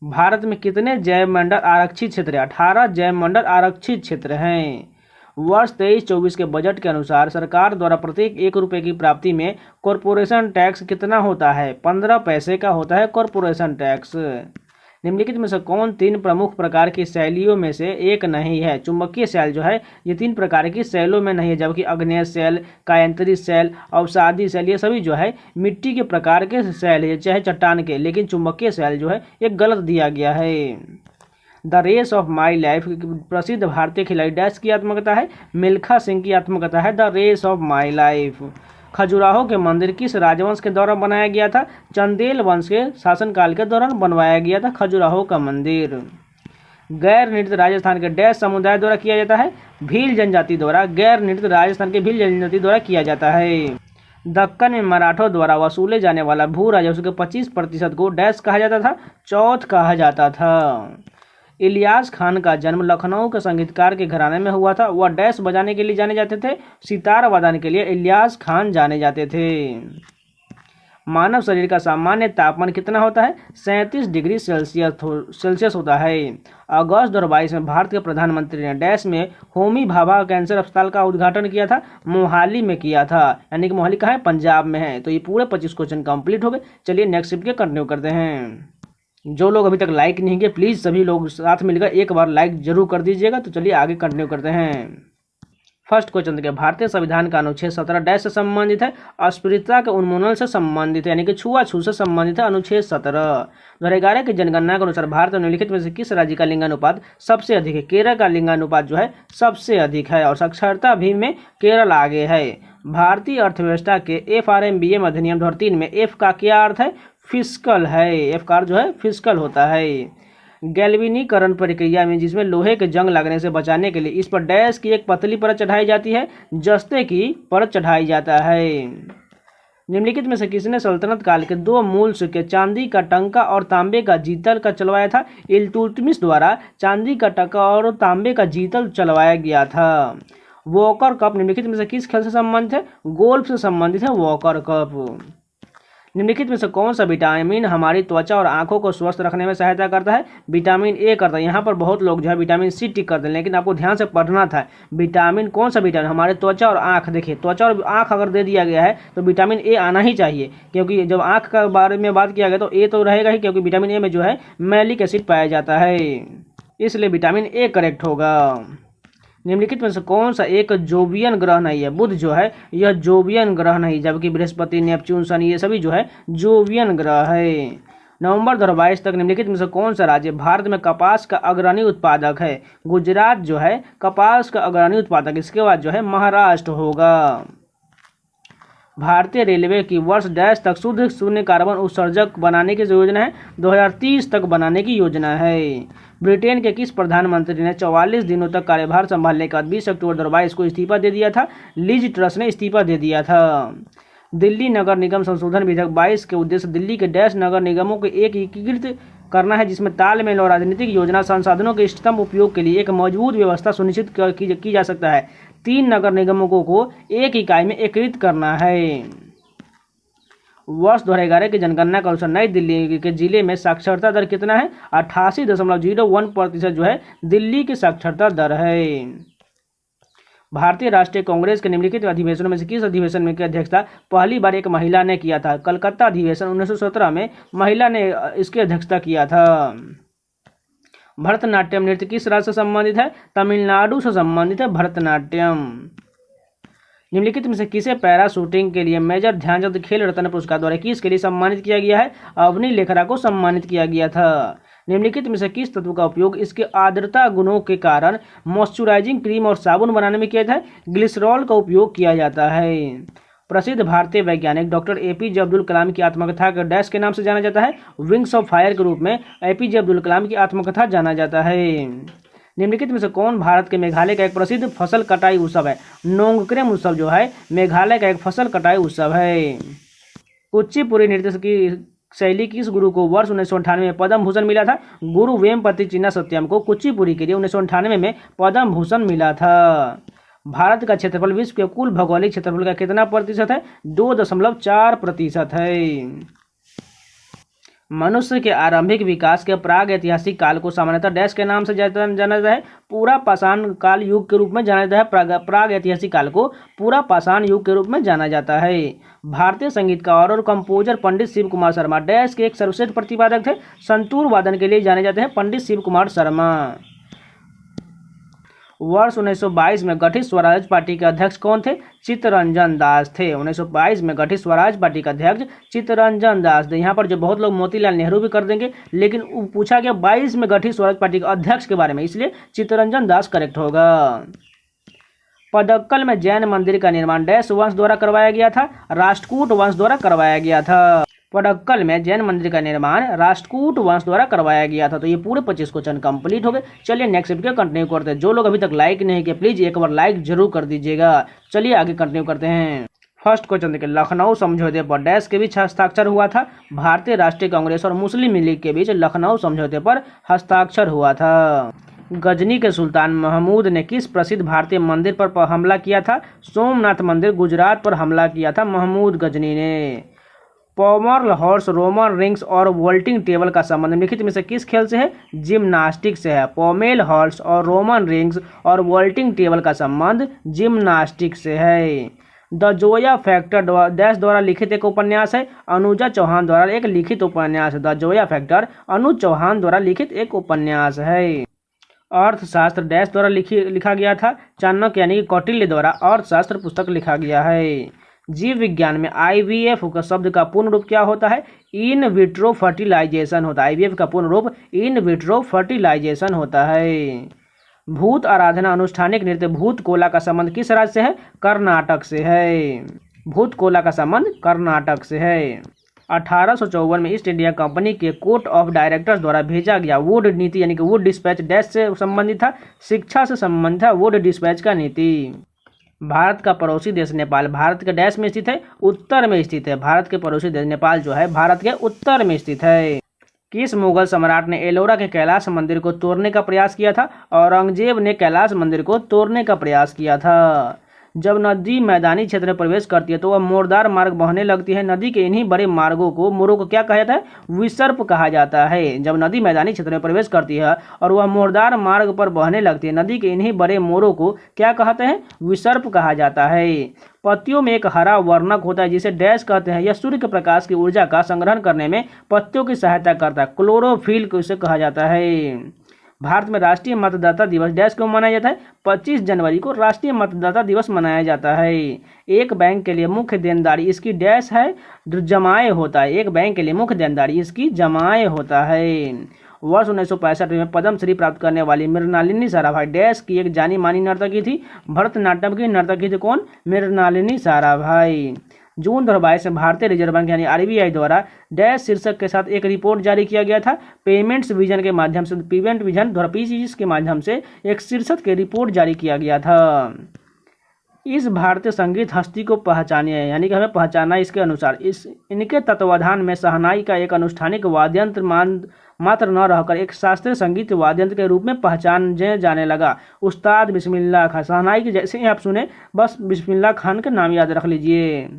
Speaker 2: भारत में कितने जैव मंडल आरक्षित क्षेत्र है? 18 जैव मंडल आरक्षित क्षेत्र हैं। वर्ष 23-24 के बजट के अनुसार सरकार द्वारा प्रत्येक 1 रुपये की प्राप्ति में कॉरपोरेशन टैक्स कितना होता है? 15 पैसे का होता है कॉरपोरेशन टैक्स। निम्नलिखित में से कौन 3 प्रमुख प्रकार की शैलियों में से एक नहीं है? चुंबकीय शैल जो है ये 3 प्रकार की शैलों में नहीं है, जबकि अग्नेय शैल, कायांतरी शैल, अवसादी शैल, ये सभी जो है मिट्टी के प्रकार के शैल है, चाहे चट्टान के, लेकिन चुंबकीय शैल जो है ये गलत दिया गया है। The race of my life प्रसिद्ध भारतीय खिलाड़ी डैश की आत्मकथा है? मिल्खा सिंह की आत्मकथा है the race of my life. Khajuraho के मंदिर किस राजवंश के दौरान बनाया गया था? चंदेल वंश के शासनकाल के दौरान बनवाया गया था खजुराहो का मंदिर। गैर नृत्य राजस्थान के डैश समुदाय द्वारा किया जाता है? भील जनजाति द्वारा। गैर नृत्य राजस्थान के भील जनजाति द्वारा किया जाता है। दक्कन में मराठों द्वारा वसूले जाने वाला भू राजस्व के 25% को डैश कहा जाता था? चौथ कहा जाता था। इलियास खान का जन्म लखनऊ के संगीतकार के घराने में हुआ था। वह डैश बजाने के लिए जाने जाते थे? सितार बजाने के लिए इलियास खान जाने जाते थे। मानव शरीर का सामान्य तापमान कितना होता है? 37 डिग्री सेल्सियस होता है। अगस्त 2022 में भारत के प्रधानमंत्री ने डैश में होमी भाभा कैंसर अस्पताल का उद्घाटन किया था? मोहाली में किया था, यानी कि मोहाली कहाँ है? पंजाब में है। तो ये पूरे 25 क्वेश्चन कंप्लीट हो गए। चलिए नेक्स्ट शिफ्ट के कंटिन्यू करते हैं। जो लोग अभी तक लाइक नहीं किए प्लीज़ सभी लोग साथ मिलकर एक बार लाइक जरूर कर दीजिएगा। तो चलिए आगे कंटिन्यू करते हैं। फर्स्ट क्वेश्चन देखिए, भारतीय संविधान का अनुच्छेद 17 डैश से संबंधित है, अस्पृश्यता के उन्मूलन से संबंधित है, यानी कि छुआछूत से संबंधित है अनुच्छेद 17। 2011 की जनगणना के अनुसार भारत में निम्नलिखित में से किस राज्य का लिंगानुपात सबसे अधिक है? केरल का लिंगानुपात जो है सबसे अधिक है, और साक्षरता भी में केरल आगे है। भारतीय अर्थव्यवस्था के FRMBM अधिनियम 2003 में एफ का क्या अर्थ है? फिस्कल है। एफ का अर्थ जो है फिस्कल होता है। गैल्वेनीकरण प्रक्रिया में जिसमें लोहे के जंग लगने से बचाने के लिए इस पर डैश की एक पतली परत चढ़ाई जाती है, जस्ते की परत चढ़ाई जाता है। निम्नलिखित में से किसने सल्तनत काल के 2 मूल सिक्के चांदी का टंका और तांबे का जीतल का चलवाया था? इल्तुतमिश द्वारा चांदी का टंका और तांबे का जीतल चलवाया गया था। वॉकर कप निम्नलिखित में से किस खेल से संबंधित है? गोल्फ से संबंधित है वॉकर कप। निम्नलिखित में से कौन सा विटामिन हमारी त्वचा और आंखों को स्वस्थ रखने में सहायता करता है? विटामिन ए करता है। यहाँ पर बहुत लोग जो है विटामिन सी टिक करते हैं, लेकिन आपको ध्यान से पढ़ना था। विटामिन कौन सा विटामिन? हमारे त्वचा और आंख। देखिए, त्वचा और आंख अगर दे दिया गया है तो विटामिन ए आना ही चाहिए, क्योंकि जब आंख का बारे में बात किया गया तो ए तो रहेगा ही, क्योंकि विटामिन ए में जो है मैलिक एसिड पाया जाता है, इसलिए विटामिन ए करेक्ट होगा। निम्नलिखित में से कौन सा एक जोवियन ग्रह नहीं है? बुध जो है यह जोवियन ग्रह नहीं, जबकि बृहस्पति, नेपच्यून, शनि ये सभी जो है जोवियन ग्रह है। नवंबर 2022 तक निम्नलिखित में से कौन सा राज्य भारत में कपास का अग्रणी उत्पादक है? गुजरात जो है कपास का अग्रणी उत्पादक, इसके बाद जो है महाराष्ट्र होगा। भारतीय रेलवे की वर्ष डैश तक शुद्ध शून्य कार्बन उत्सर्जक बनाने की योजना है? 2030 तक बनाने की योजना है। ब्रिटेन के किस प्रधानमंत्री ने 44 दिनों तक कार्यभार संभालने के बाद 20 अक्टूबर 2022 को इस्तीफा दे दिया था? लिज ट्रस ने इस्तीफा दे दिया था। दिल्ली नगर निगम संशोधन विधेयक 22 के उद्देश्य दिल्ली के डैश नगर निगमों को एक एकीकृत करना है, जिसमें तालमेल और राजनीतिक योजना संसाधनों के इष्टतम उपयोग के लिए एक मजबूत व्यवस्था सुनिश्चित की जा सकता है। 3 नगर निगमों को एक इकाई में एकीकृत करना है। वर्ष 2011 की जनगणना के अनुसार नई दिल्ली के जिले में साक्षरता दर कितना है? 88.01% जो है दिल्ली की साक्षरता दर है। भारतीय राष्ट्रीय कांग्रेस के निम्नलिखित अधिवेशनों में से किस अधिवेशन में की अध्यक्षता पहली बार एक महिला ने किया था? कलकत्ता अधिवेशन 1917 में महिला ने इसकी अध्यक्षता किया था। भरतनाट्यम नृत्य किस राज्य से संबंधित है? तमिलनाडु से संबंधित है भरतनाट्यम। निम्नलिखित में से किसे पैरा शूटिंग के लिए मेजर ध्यानचंद खेल रत्न पुरस्कार द्वारा किसके लिए सम्मानित किया गया है? अवनी लेखरा को सम्मानित किया गया था। निम्नलिखित में से किस तत्व का उपयोग इसके आर्द्रता गुणों के कारण मॉइस्चराइजिंग क्रीम और साबुन बनाने में किया जाता है? ग्लिसरॉल का उपयोग किया जाता है। प्रसिद्ध भारतीय वैज्ञानिक डॉक्टर APJ अब्दुल कलाम की आत्मकथा के डैश के नाम से जाना जाता है? विंग्स ऑफ फायर के रूप में APJ अब्दुल कलाम की आत्मकथा जाना जाता है। निम्नलिखित में से कौन भारत के मेघालय का एक प्रसिद्ध फसल कटाई उत्सव है? नोंगक्रेम उत्सव जो है मेघालय का एक फसल कटाई उत्सव है। कुचिपुड़ी नृत्य की शैली किस गुरु को वर्ष 1998 में पद्म भूषण मिला था? गुरु वेम्पति चिन्ना सत्यम को कुचिपुड़ी के लिए 1998 में पद्म भूषण मिला था। भारत का क्षेत्रफल विश्व के कुल भौगोलिक क्षेत्रफल का कितना प्रतिशत है? 2.4% है। मनुष्य के आरंभिक विकास के प्राग ऐतिहासिक काल को सामान्यतः डैश के नाम से जाना जाता है? पूरा पाषाण काल युग के रूप में जाना जाता है। प्राग ऐतिहासिक काल को पूरा पाषाण युग के रूप में जाना जाता है। भारतीय संगीतकार और कंपोजर पंडित शिव कुमार शर्मा डैश के एक सर्वश्रेष्ठ प्रतिपादक थे? संतूर वादन के लिए जाने जाते हैं पंडित शिव कुमार शर्मा। वर्ष 1922 में गठित स्वराज पार्टी के अध्यक्ष कौन थे? चित्तरंजन दास थे। 1922 में गठित स्वराज पार्टी का अध्यक्ष चित्तरंजन दास थे। यहाँ पर जो बहुत लोग मोतीलाल नेहरू भी कर देंगे, लेकिन पूछा गया 22 में गठित स्वराज पार्टी के अध्यक्ष के बारे में, इसलिए चित्तरंजन दास करेक्ट होगा। पदक्कल में जैन मंदिर का निर्माण डैश वंश द्वारा करवाया गया था? राष्ट्रकूट वंश द्वारा करवाया गया था। पडक्कल में जैन मंदिर का निर्माण राष्ट्रकूट वंश द्वारा करवाया गया था। तो ये पूरे 25 क्वेश्चन कंप्लीट हो गए। चलिए नेक्स्ट वीडियो कंटिन्यू करते हैं। जो लोग अभी तक लाइक नहीं किए प्लीज एक बार लाइक जरूर कर दीजिएगा। चलिए आगे कंटिन्यू करते हैं। फर्स्ट क्वेश्चन देखिए, लखनऊ समझौते पर डैश के बीच हस्ताक्षर हुआ था? भारतीय राष्ट्रीय कांग्रेस और मुस्लिम लीग के बीच लखनऊ समझौते पर हस्ताक्षर हुआ था। गजनी के सुल्तान महमूद ने किस प्रसिद्ध भारतीय मंदिर पर हमला किया था? सोमनाथ मंदिर गुजरात पर हमला किया था महमूद गजनी ने। पॉमर्ल हॉर्स, रोमन रिंग्स और वोल्टिंग टेबल का संबंध निम्नलिखित में से किस खेल से है? जिम्नास्टिक से है। पोमेल हॉर्स और रोमन रिंग्स और वोल्टिंग टेबल का संबंध जिम्नास्टिक से है। द जोया फैक्टर डैश द्वारा लिखित एक उपन्यास है? अनुजा चौहान द्वारा एक लिखित उपन्यास है। द जोया फैक्टर अनुज चौहान द्वारा लिखित एक उपन्यास है। अर्थशास्त्र डैश द्वारा लिखा गया था। चाणक्य यानी कि कौटिल्य द्वारा अर्थशास्त्र पुस्तक लिखा गया है। जीव विज्ञान में आईवीएफ का शब्द का पूर्ण रूप क्या होता है? इन विट्रो फर्टिलाइजेशन होता है। आईवीएफ का पूर्ण रूप इन विट्रो फर्टिलाइजेशन होता है। भूत आराधना अनुष्ठानिक नृत्य भूत कोला का संबंध किस राज्य से है? कर्नाटक से है। भूत कोला का संबंध कर्नाटक से है। 1854 में ईस्ट इंडिया कंपनी के कोर्ट ऑफ डायरेक्टर्स द्वारा भेजा गया वुड नीति यानी कि वुड डिस्पैच डैश से संबंधित था? शिक्षा से संबंधित था वुड डिस्पैच का नीति। भारत का पड़ोसी देश नेपाल भारत के डैश में स्थित है? उत्तर में स्थित है। भारत के पड़ोसी देश नेपाल जो है भारत के उत्तर में स्थित है। किस मुगल सम्राट ने एलोरा के कैलाश मंदिर को तोड़ने का प्रयास किया था? औरंगजेब ने कैलाश मंदिर को तोड़ने का प्रयास किया था। जब नदी मैदानी क्षेत्र में प्रवेश करती है तो वह मोरदार मार्ग बहने लगती है। नदी के इन्हीं बड़े मार्गों को मोरों को क्या कहा जाता है? विसर्प कहा जाता है। जब नदी मैदानी क्षेत्र में प्रवेश करती है और वह मोरदार मार्ग पर बहने लगती है, नदी के इन्हीं बड़े मोरों को क्या कहते हैं? विसर्प कहा जाता है। पत्तियों में एक हरा वर्णक होता है जिसे डैश कहते हैं। यह सूर्य के प्रकाश की ऊर्जा का संग्रहण करने में पत्तियों की सहायता करता है। क्लोरोफिल को इसे कहा जाता है। भारत में राष्ट्रीय मतदाता दिवस डैश क्यों मनाया जाता है? 25 जनवरी को राष्ट्रीय मतदाता दिवस मनाया जाता है। एक बैंक के लिए मुख्य देनदारी इसकी डैश है? जमाए होता है। एक बैंक के लिए मुख्य देनदारी इसकी जमाए होता है। वर्ष 1965 में पद्मश्री प्राप्त करने वाली मृणालिनी साराभाई डैश की एक जानी मानी नर्तकी थी? भरतनाट्यम की नर्तकी थी। कौन? मृणालिनी साराभाई। जून 2022 में भारतीय रिजर्व बैंक यानी आरबीआई द्वारा डैश शीर्षक के साथ एक रिपोर्ट जारी किया गया था? पेमेंट्स विजन के माध्यम से पेमेंट विजन द्वारा पीसीएस के माध्यम से एक शीर्षक के रिपोर्ट जारी किया गया था। इस भारतीय संगीत हस्ती को पहचानिए यानी कि हमें पहचाना इसके अनुसार। इनके तत्वाधान में शहनाई का एक अनुष्ठानिक वाद्ययंत्र मात्र न रहकर एक शास्त्रीय संगीत वाद्ययंत्र के रूप में पहचाने जाने लगा। उस्ताद बिस्मिल्लाह खान। शहनाई की जैसे ही आप सुने बस बिस्मिल्लाह खान का नाम याद रख लीजिए।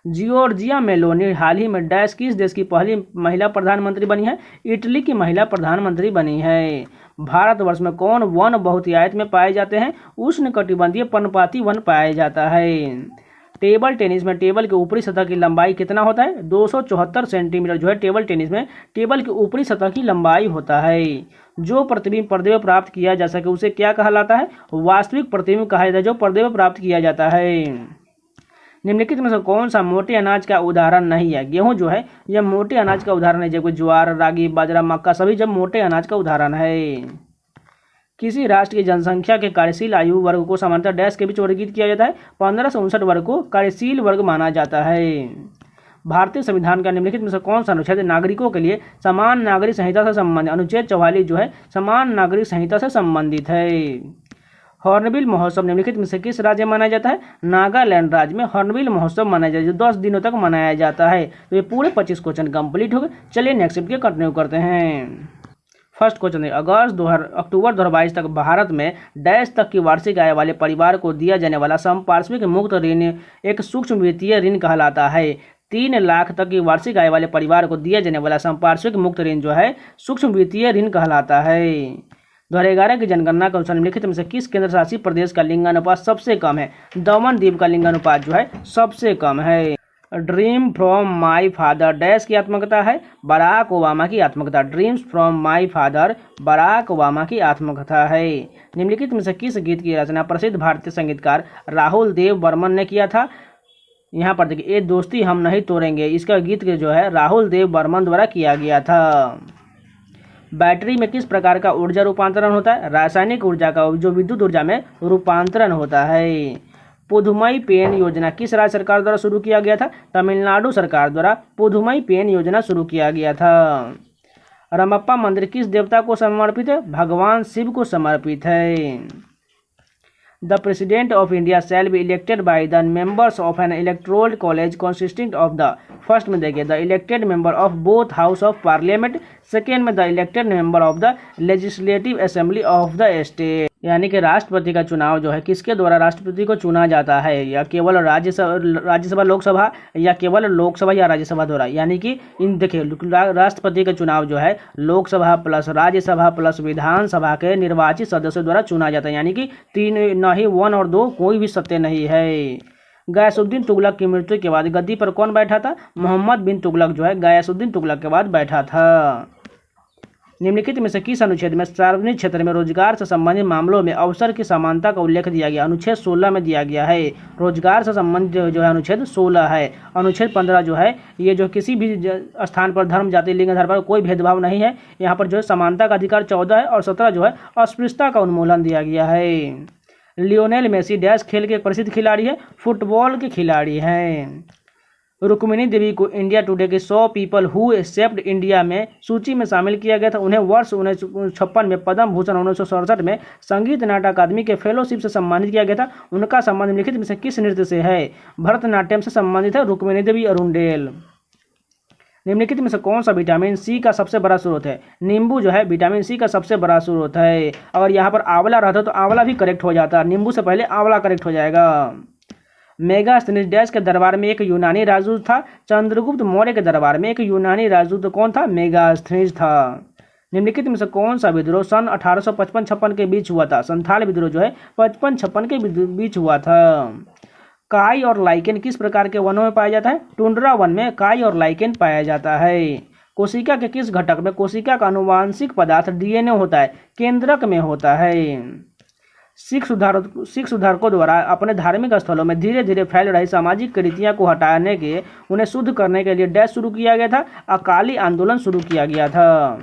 Speaker 2: जियोर्जिया मेलोनी हाल ही में डैश किस देश की पहली महिला प्रधानमंत्री बनी है? इटली की महिला प्रधानमंत्री बनी है। भारतवर्ष में कौन वन बहुतायत में पाए जाते हैं? उष्णकटिबंधीय पर्णपाती वन पाया जाता है। टेबल टेनिस में टेबल के ऊपरी सतह की लंबाई कितना होता है? 274 सेंटीमीटर जो है टेबल टेनिस में टेबल की ऊपरी सतह की लंबाई होता है। जो प्रतिबिंब पर्दे पर प्राप्त किया जा सके उसे क्या कहलाता है? वास्तविक प्रतिबिंब कहा जाता है जो पर्दे पर प्राप्त किया जाता है। निम्नलिखित में से कौन सा मोटे अनाज का उदाहरण नहीं है? गेहूं जो है यह मोटे अनाज का उदाहरण है, जबकि ज्वार, रागी, बाजरा, मक्का सभी जब मोटे अनाज का उदाहरण है। किसी राष्ट्र की जनसंख्या के कार्यशील आयु वर्ग को सामान्यतः डैश के बीच वर्गीकृत किया जाता है? 15 से 59 वर्ग को कार्यशील वर्ग माना जाता है। भारतीय संविधान का निम्नलिखित में से कौन सा अनुच्छेद नागरिकों के लिए समान नागरिक संहिता से संबंधित? अनुच्छेद 44 जो है समान नागरिक संहिता से संबंधित है। हॉर्नबिल महोत्सव निम्नलिखित में से किस राज्य में मनाया जाता है? नागालैंड राज्य में हॉर्नबिल महोत्सव मनाया जाता है जो 10 दिनों तक मनाया जाता है। तो ये पूरे 25 क्वेश्चन कंप्लीट हो गए। चलिए नेक्स्ट के कंटिन्यू करते हैं। फर्स्ट क्वेश्चन है अक्टूबर 2022 तक भारत में डैश तक की वार्षिक आय वाले परिवार को दिया जाने वाला संपार्श्विक मुक्त ऋण एक सूक्ष्म वित्तीय ऋण कहलाता है। 3 लाख तक की वार्षिक आय वाले परिवार को दिया जाने वाला संपार्श्विक मुक्त ऋण जो है सूक्ष्म वित्तीय ऋण कहलाता है। 2011 की जनगणना के अनुसार निम्नलिखित में से किस केंद्र शासित प्रदेश का लिंगानुपात सबसे कम है? दमन दीव का लिंगानुपात जो है सबसे कम है। Dream from my father dash की आत्मकथा है? बराक ओबामा की आत्मकथा। Dreams from my father Barack Obama की आत्मकथा है। निम्नलिखित में से किस गीत की रचना प्रसिद्ध भारतीय संगीतकार राहुल देव बर्मन ने किया था? यहाँ पर देखिए, ये दोस्ती हम नहीं तोड़ेंगे, इसका गीत जो है राहुल देव बर्मन द्वारा किया गया था। बैटरी में किस प्रकार का ऊर्जा रूपांतरण होता है? रासायनिक ऊर्जा का जो विद्युत ऊर्जा में रूपांतरण होता है। पुधुमई पेन योजना किस राज्य सरकार द्वारा शुरू किया गया था? तमिलनाडु सरकार द्वारा पुधुमई पेन योजना शुरू किया गया था। रमप्पा मंदिर किस देवता को समर्पित है? भगवान शिव को समर्पित है। The President of India shall be elected by the members of an electoral college consisting of the first में देखिए the elected member of both house of parliament, second में the elected member of the legislative assembly of the state. यानी कि राष्ट्रपति का चुनाव जो है किसके द्वारा राष्ट्रपति को चुना जाता है? या केवल राज्यसभा लोकसभा या केवल लोकसभा या राज्यसभा द्वारा? यानी कि इन देखिए राष्ट्रपति का चुनाव जो है लोकसभा प्लस राज्यसभा प्लस विधानसभा के निर्वाचित सदस्यों द्वारा चुना जाता है। यानी कि 3 न ही 1 और 2 कोई भी सत्य नहीं है। गयासुद्दीन तुगलक की मृत्यु के बाद गद्दी पर कौन बैठा था? मोहम्मद बिन तुगलक जो है गयासुद्दीन तुगलक के बाद बैठा था। निम्नलिखित में से किस अनुच्छेद में सार्वजनिक क्षेत्र में रोजगार से संबंधित मामलों में अवसर की समानता का उल्लेख दिया गया? अनुच्छेद 16 में दिया गया है। रोजगार से संबंधित जो है अनुच्छेद 16 है। अनुच्छेद 15 जो है ये जो किसी भी स्थान पर धर्म, जाति, लिंग आधार पर कोई भेदभाव नहीं है। यहाँ पर जो है समानता का अधिकार 14 है और 17 जो है अस्पृश्यता का उन्मूलन दिया गया है। लियोनेल मेसी डैश खेल के एक प्रसिद्ध खिलाड़ी है? फुटबॉल के खिलाड़ी हैं। रुक्मिणी देवी को इंडिया टुडे के 100 पीपल हु शेप्ड इंडिया में सूची में शामिल किया गया था। उन्हें वर्ष 1956 में पद्म भूषण, 1967 में संगीत नाटक अकादमी के फेलोशिप से सम्मानित किया गया था। उनका संबंध निम्नलिखित में से किस नृत्य से है? भरतनाट्यम से संबंधित है रुक्मिणी देवी अरुंडेल। निम्नलिखित में से कौन सा विटामिन सी का सबसे बड़ा स्रोत है? नींबू जो है विटामिन सी का सबसे बड़ा स्रोत है। अगर यहाँ पर आंवला रहता तो आंवला भी करेक्ट हो जाता, नींबू से पहले आंवला करेक्ट हो जाएगा। मेगास्थनीज डैश के दरबार में एक यूनानी राजदूत था? चंद्रगुप्त मौर्य के दरबार में एक यूनानी राजदूत कौन था? मेगास्थनीज था। निम्नलिखित में से कौन सा विद्रोह सन 1855-56 के बीच हुआ था? संथाल विद्रोह जो है 55-56 के बीच हुआ था। काई और लाइकेन किस प्रकार के वनों में पाया जाता है? टुंड्रा वन में काई और लाइकेन पाया जाता है। कोशिका के किस घटक में कोशिका का आनुवांशिक पदार्थ डीएनए होता है? केंद्रक में होता है। सिख सुधारकों द्वारा अपने धार्मिक स्थलों में धीरे धीरे फैल रही सामाजिक कुरीतियों को हटाने के उन्हें शुद्ध करने के लिए डैश शुरू किया गया था? अकाली आंदोलन शुरू किया गया था।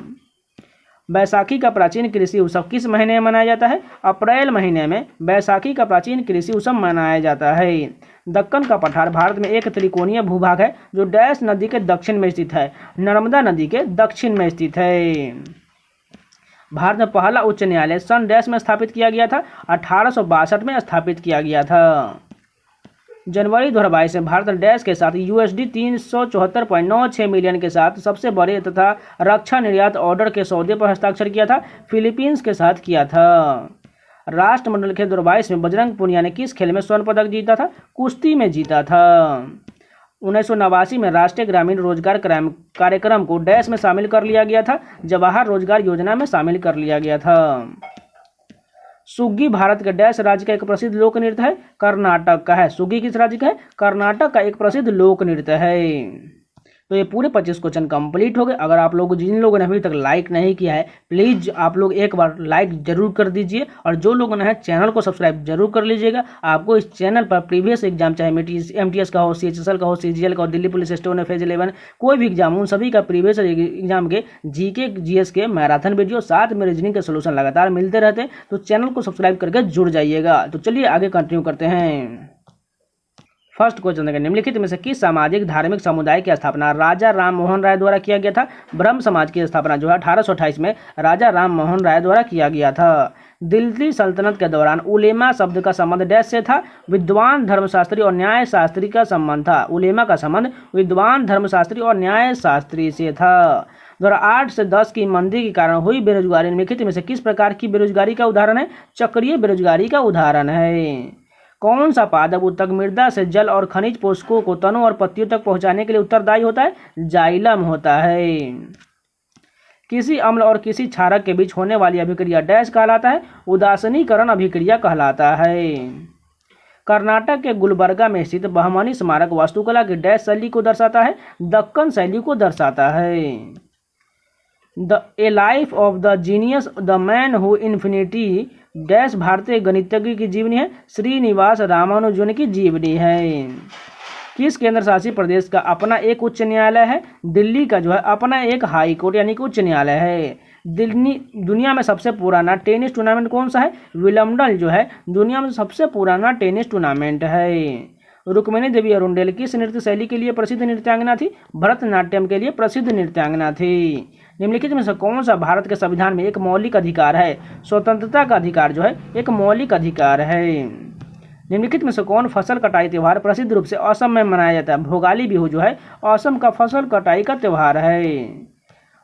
Speaker 2: बैसाखी का प्राचीन कृषि उत्सव किस महीने में मनाया जाता है? अप्रैल महीने में बैसाखी का प्राचीन कृषि उत्सव मनाया जाता है। दक्कन का पठार भारत में एक त्रिकोणीय भूभाग है जो डैश नदी के दक्षिण में स्थित है? नर्मदा नदी के दक्षिण में स्थित है। भारत में पहला उच्च न्यायालय सन डैश में स्थापित किया गया था? 1862 में स्थापित किया गया था। जनवरी 2022 में भारत डैश के साथ USD 374.96 मिलियन के साथ सबसे बड़े तथा रक्षा निर्यात ऑर्डर के सौदे पर हस्ताक्षर किया था? फिलीपींस के साथ किया था। राष्ट्रमंडल खेल 2022 में बजरंग पुनिया ने किस खेल में स्वर्ण पदक जीता था? कुश्ती में जीता था। 1989 में राष्ट्रीय ग्रामीण रोजगार कार्यक्रम को डैश में शामिल कर लिया गया था? जवाहर रोजगार योजना में शामिल कर लिया गया था। सुग्गी भारत के डैश राज्य का एक प्रसिद्ध लोक नृत्य है? कर्नाटक का है। सुग्गी किस राज्य का है? कर्नाटक का एक प्रसिद्ध लोक नृत्य है। तो ये पूरे 25 क्वेश्चन कंप्लीट हो गए। अगर आप लोग जिन लोगों ने अभी तक लाइक नहीं किया है प्लीज़ आप लोग एक बार लाइक जरूर कर दीजिए और जो लोगों ने है चैनल को सब्सक्राइब जरूर कर लीजिएगा। आपको इस चैनल पर प्रीवियस एग्जाम चाहे MTS का हो, CHSL का हो, CGL का हो, दिल्ली पुलिस स्टेशन, फेज 11 कोई भी एग्जाम उन सभी का प्रीवियस एग्जाम के GK GS के मैराथन वीडियो साथ में रीजनिंग के सोल्यूशन लगातार मिलते रहते हैं। तो चैनल को सब्सक्राइब करके जुड़ जाइएगा। तो चलिए आगे कंटिन्यू करते हैं। फर्स्ट क्वेश्चन देखें, निम्नलिखित में से किस सामाजिक धार्मिक समुदाय की स्थापना राजा राम मोहन राय द्वारा किया गया था? ब्रह्म समाज की स्थापना जो है 1828 में राजा राम मोहन राय द्वारा किया गया था। दिल्ली सल्तनत के दौरान उलेमा शब्द का संबंध डैश से था? विद्वान, धर्मशास्त्री और न्याय शास्त्री का संबंध था। उलेमा का संबंध विद्वान, धर्मशास्त्री और न्याय शास्त्री से था। 2008 से 10 की मंदी के कारण हुई बेरोजगारी निम्नलिखित में से किस प्रकार की बेरोजगारी का उदाहरण है? चक्रीय बेरोजगारी का उदाहरण है। कौन सा पादप उत्तक मृदा से जल और खनिज पोषकों को तनों और पत्तियों तक पहुंचाने के लिए उत्तरदायी होता है? जाइलम होता है। किसी अम्ल और किसी क्षारक के बीच होने वाली अभिक्रिया डैश कहलाता है? उदासीनीकरण अभिक्रिया कहलाता है। कर्नाटक के गुलबर्गा में स्थित बहमनी स्मारक वास्तुकला की डैश शैली को दर्शाता है? दक्कन शैली को दर्शाता है। ए life of the genius the man who infinity dash भारतीय गणितज्ञ की जीवनी है? श्रीनिवास रामानुजन की जीवनी है। किस केंद्र शासित प्रदेश का अपना एक उच्च न्यायालय है? दिल्ली का जो है अपना एक हाई कोर्ट यानी कि उच्च न्यायालय है। दुनिया में सबसे पुराना टेनिस टूर्नामेंट कौन सा है? विंबलडन जो है दुनिया में सबसे पुराना टेनिस टूर्नामेंट है। रुक्मिणी देवी अरुंडेल किस नृत्य शैली के लिए प्रसिद्ध नृत्यांगना थी? भरतनाट्यम के लिए प्रसिद्ध नृत्यांगना थी। निम्नलिखित में से कौन सा भारत के संविधान में एक मौलिक अधिकार है? स्वतंत्रता का अधिकार जो है एक मौलिक अधिकार है। निम्नलिखित में से कौन फसल कटाई त्यौहार प्रसिद्ध रूप से असम में मनाया जाता है? भोगाली बिहू जो है असम का फसल कटाई का त्यौहार है।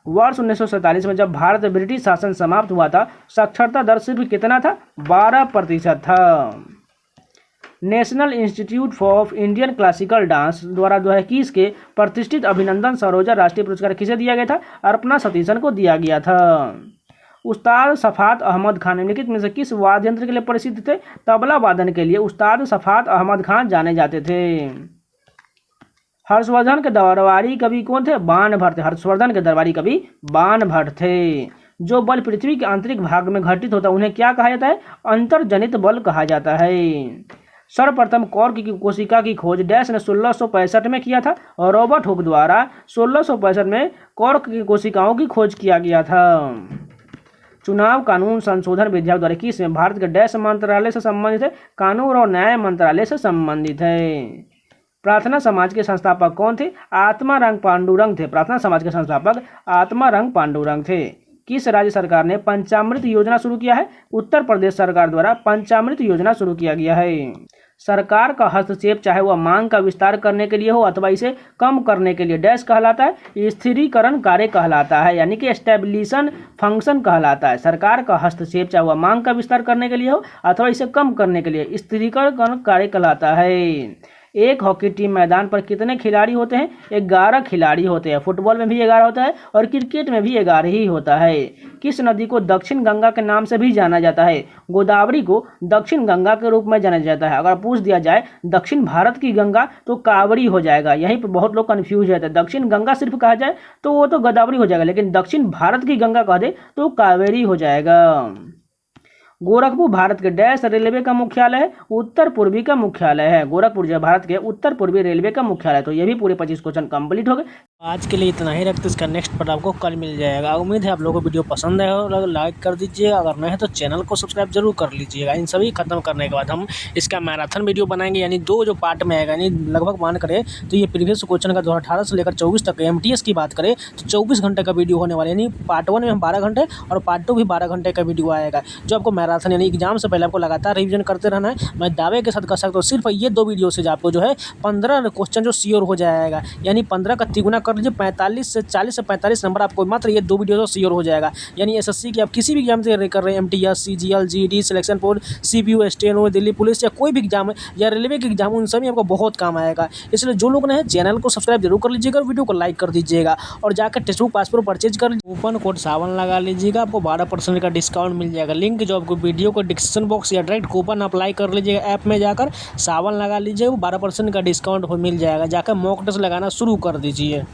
Speaker 2: वर्ष 1947 में जब भारत ब्रिटिश शासन समाप्त हुआ था साक्षरता दर सिर्फ कितना था? 12% था। National institute of Indian classical dance द्वारा 2021 के प्रतिष्ठित अभिनंदन सरोजा राष्ट्रीय पुरस्कार किसे दिया गया था? अर्पणा सतीशन को दिया गया था। उस्ताद शफात अहमद खान निम्नलिखित में से किस वाद्य यंत्र के लिए प्रसिद्ध थे? तबला वादन के लिए उस्ताद शफात अहमद खान जाने जाते थे। हर्षवर्धन के दरबारी कवि कौन थे? बाण भट्ट। हर्षवर्धन के दरबारी कवि बाण भट्ट थे। जो बल पृथ्वी के आंतरिक भाग में घटित होता है उन्हें क्या कहा जाता है? अंतर्जनित बल कहा जाता है। सर्वप्रथम कॉर्क की कोशिका की खोज डैश ने 1665 में किया था और रॉबर्ट हुक द्वारा 1665 में कॉर्क की कोशिकाओं की खोज किया गया था। चुनाव कानून संशोधन विधेयक 2021 में भारत के डैश मंत्रालय से संबंधित है? कानून और न्याय मंत्रालय से संबंधित है। प्रार्थना समाज के संस्थापक कौन थे? आत्माराम पांडुरंग थे। प्रार्थना समाज के संस्थापक आत्माराम पांडुरंग थे। किस राज्य सरकार ने पंचामृत योजना शुरू किया है? उत्तर प्रदेश सरकार द्वारा पंचामृत योजना शुरू किया गया है। सरकार का हस्तक्षेप चाहे वह मांग का विस्तार करने के लिए हो अथवा इसे कम करने के लिए डैश कहलाता है? स्थिरीकरण कार्य कहलाता है, यानी कि एस्टेब्लिशन फंक्शन कहलाता है। सरकार का हस्तक्षेप चाहे वह मांग का विस्तार करने के लिए हो अथवा इसे कम करने के लिए स्थिरीकरण कार्य कहलाता है। एक हॉकी टीम मैदान पर कितने खिलाड़ी होते हैं? 11 खिलाड़ी होते हैं। फुटबॉल में भी 11 होता है और क्रिकेट में भी 11 ही होता है। किस नदी को दक्षिण गंगा के नाम से भी जाना जाता है? गोदावरी को दक्षिण गंगा के रूप में जाना जाता है। अगर पूछ दिया जाए दक्षिण भारत की गंगा तो कावेरी हो जाएगा। यहीं पर बहुत लोग कंफ्यूज रहते हैं। दक्षिण गंगा सिर्फ कहा जाए तो वो तो गोदावरी हो जाएगा, लेकिन दक्षिण भारत की गंगा कह दे तो कावेरी हो जाएगा। गोरखपुर भारत के डैश रेलवे का मुख्यालय है? उत्तर पूर्वी का मुख्यालय है। गोरखपुर जो भारत के उत्तर पूर्वी रेलवे का मुख्यालय। तो ये भी पूरे 25 क्वेश्चन कंप्लीट हो गए।
Speaker 1: आज के लिए इतना ही रखते, इसका नेक्स्ट पार्ट आपको कल मिल जाएगा। उम्मीद है आप लोगों को वीडियो पसंद है और लाइक कर दीजिएगा। अगर नहीं है तो चैनल को सब्सक्राइब जरूर कर लीजिएगा। इन सभी खत्म करने के बाद हम इसका मैराथन वीडियो बनाएंगे, यानी 2 जो पार्ट में आएगा, यानी लगभग मान करें तो ये प्रीवियस क्वेश्चन का 2018 से लेकर 24 तक MTS की बात करें तो 24 घंटे का वीडियो होने वाला है। यानी पार्ट 1 में हम 12 घंटे और पार्ट 2 भी 12 घंटे का वीडियो आएगा, जो आपको मैराथन यानी एग्जाम से पहले आपको लगातार रिवीजन करते रहना है। मैं दावे के साथ कह सकता हूँ सिर्फ ये 2 वीडियो से आपको जो है 15 क्वेश्चन जो श्योर हो जाएगा, यानी 15 का तिगुना कर लीजिए, 40 से 45 नंबर आपको मात्र ये 2 वीडियो से श्योर हो जाएगा। यानी SSC की आप किसी भी एग्जाम से कर रहे हैं, MTS, CGL, GD, selection board, CPU, steno, Delhi police या कोई भी एग्जाम है या रेलवे के एग्जाम, उन सभी आपको बहुत काम आएगा। इसलिए जो लोग ने चैनल को सब्सक्राइब जरूर कर लीजिएगा और वीडियो को लाइक कर दीजिएगा और जाकर टेक्स्ट बुक पासपोर्ट परचेज कर कूपन कोड सावन लगा लीजिएगा, आपको 12% का डिस्काउंट मिल जाएगा। लिंक जो आपको वीडियो को डिस्क्रिप्शन बॉक्स या डायरेक्ट कूपन अप्लाई कर लीजिएगा, ऐप में जाकर सावन लगा लीजिए, 12% का डिस्काउंट मिल जाएगा। जाकर मॉक टेस्ट लगाना शुरू कर दीजिए।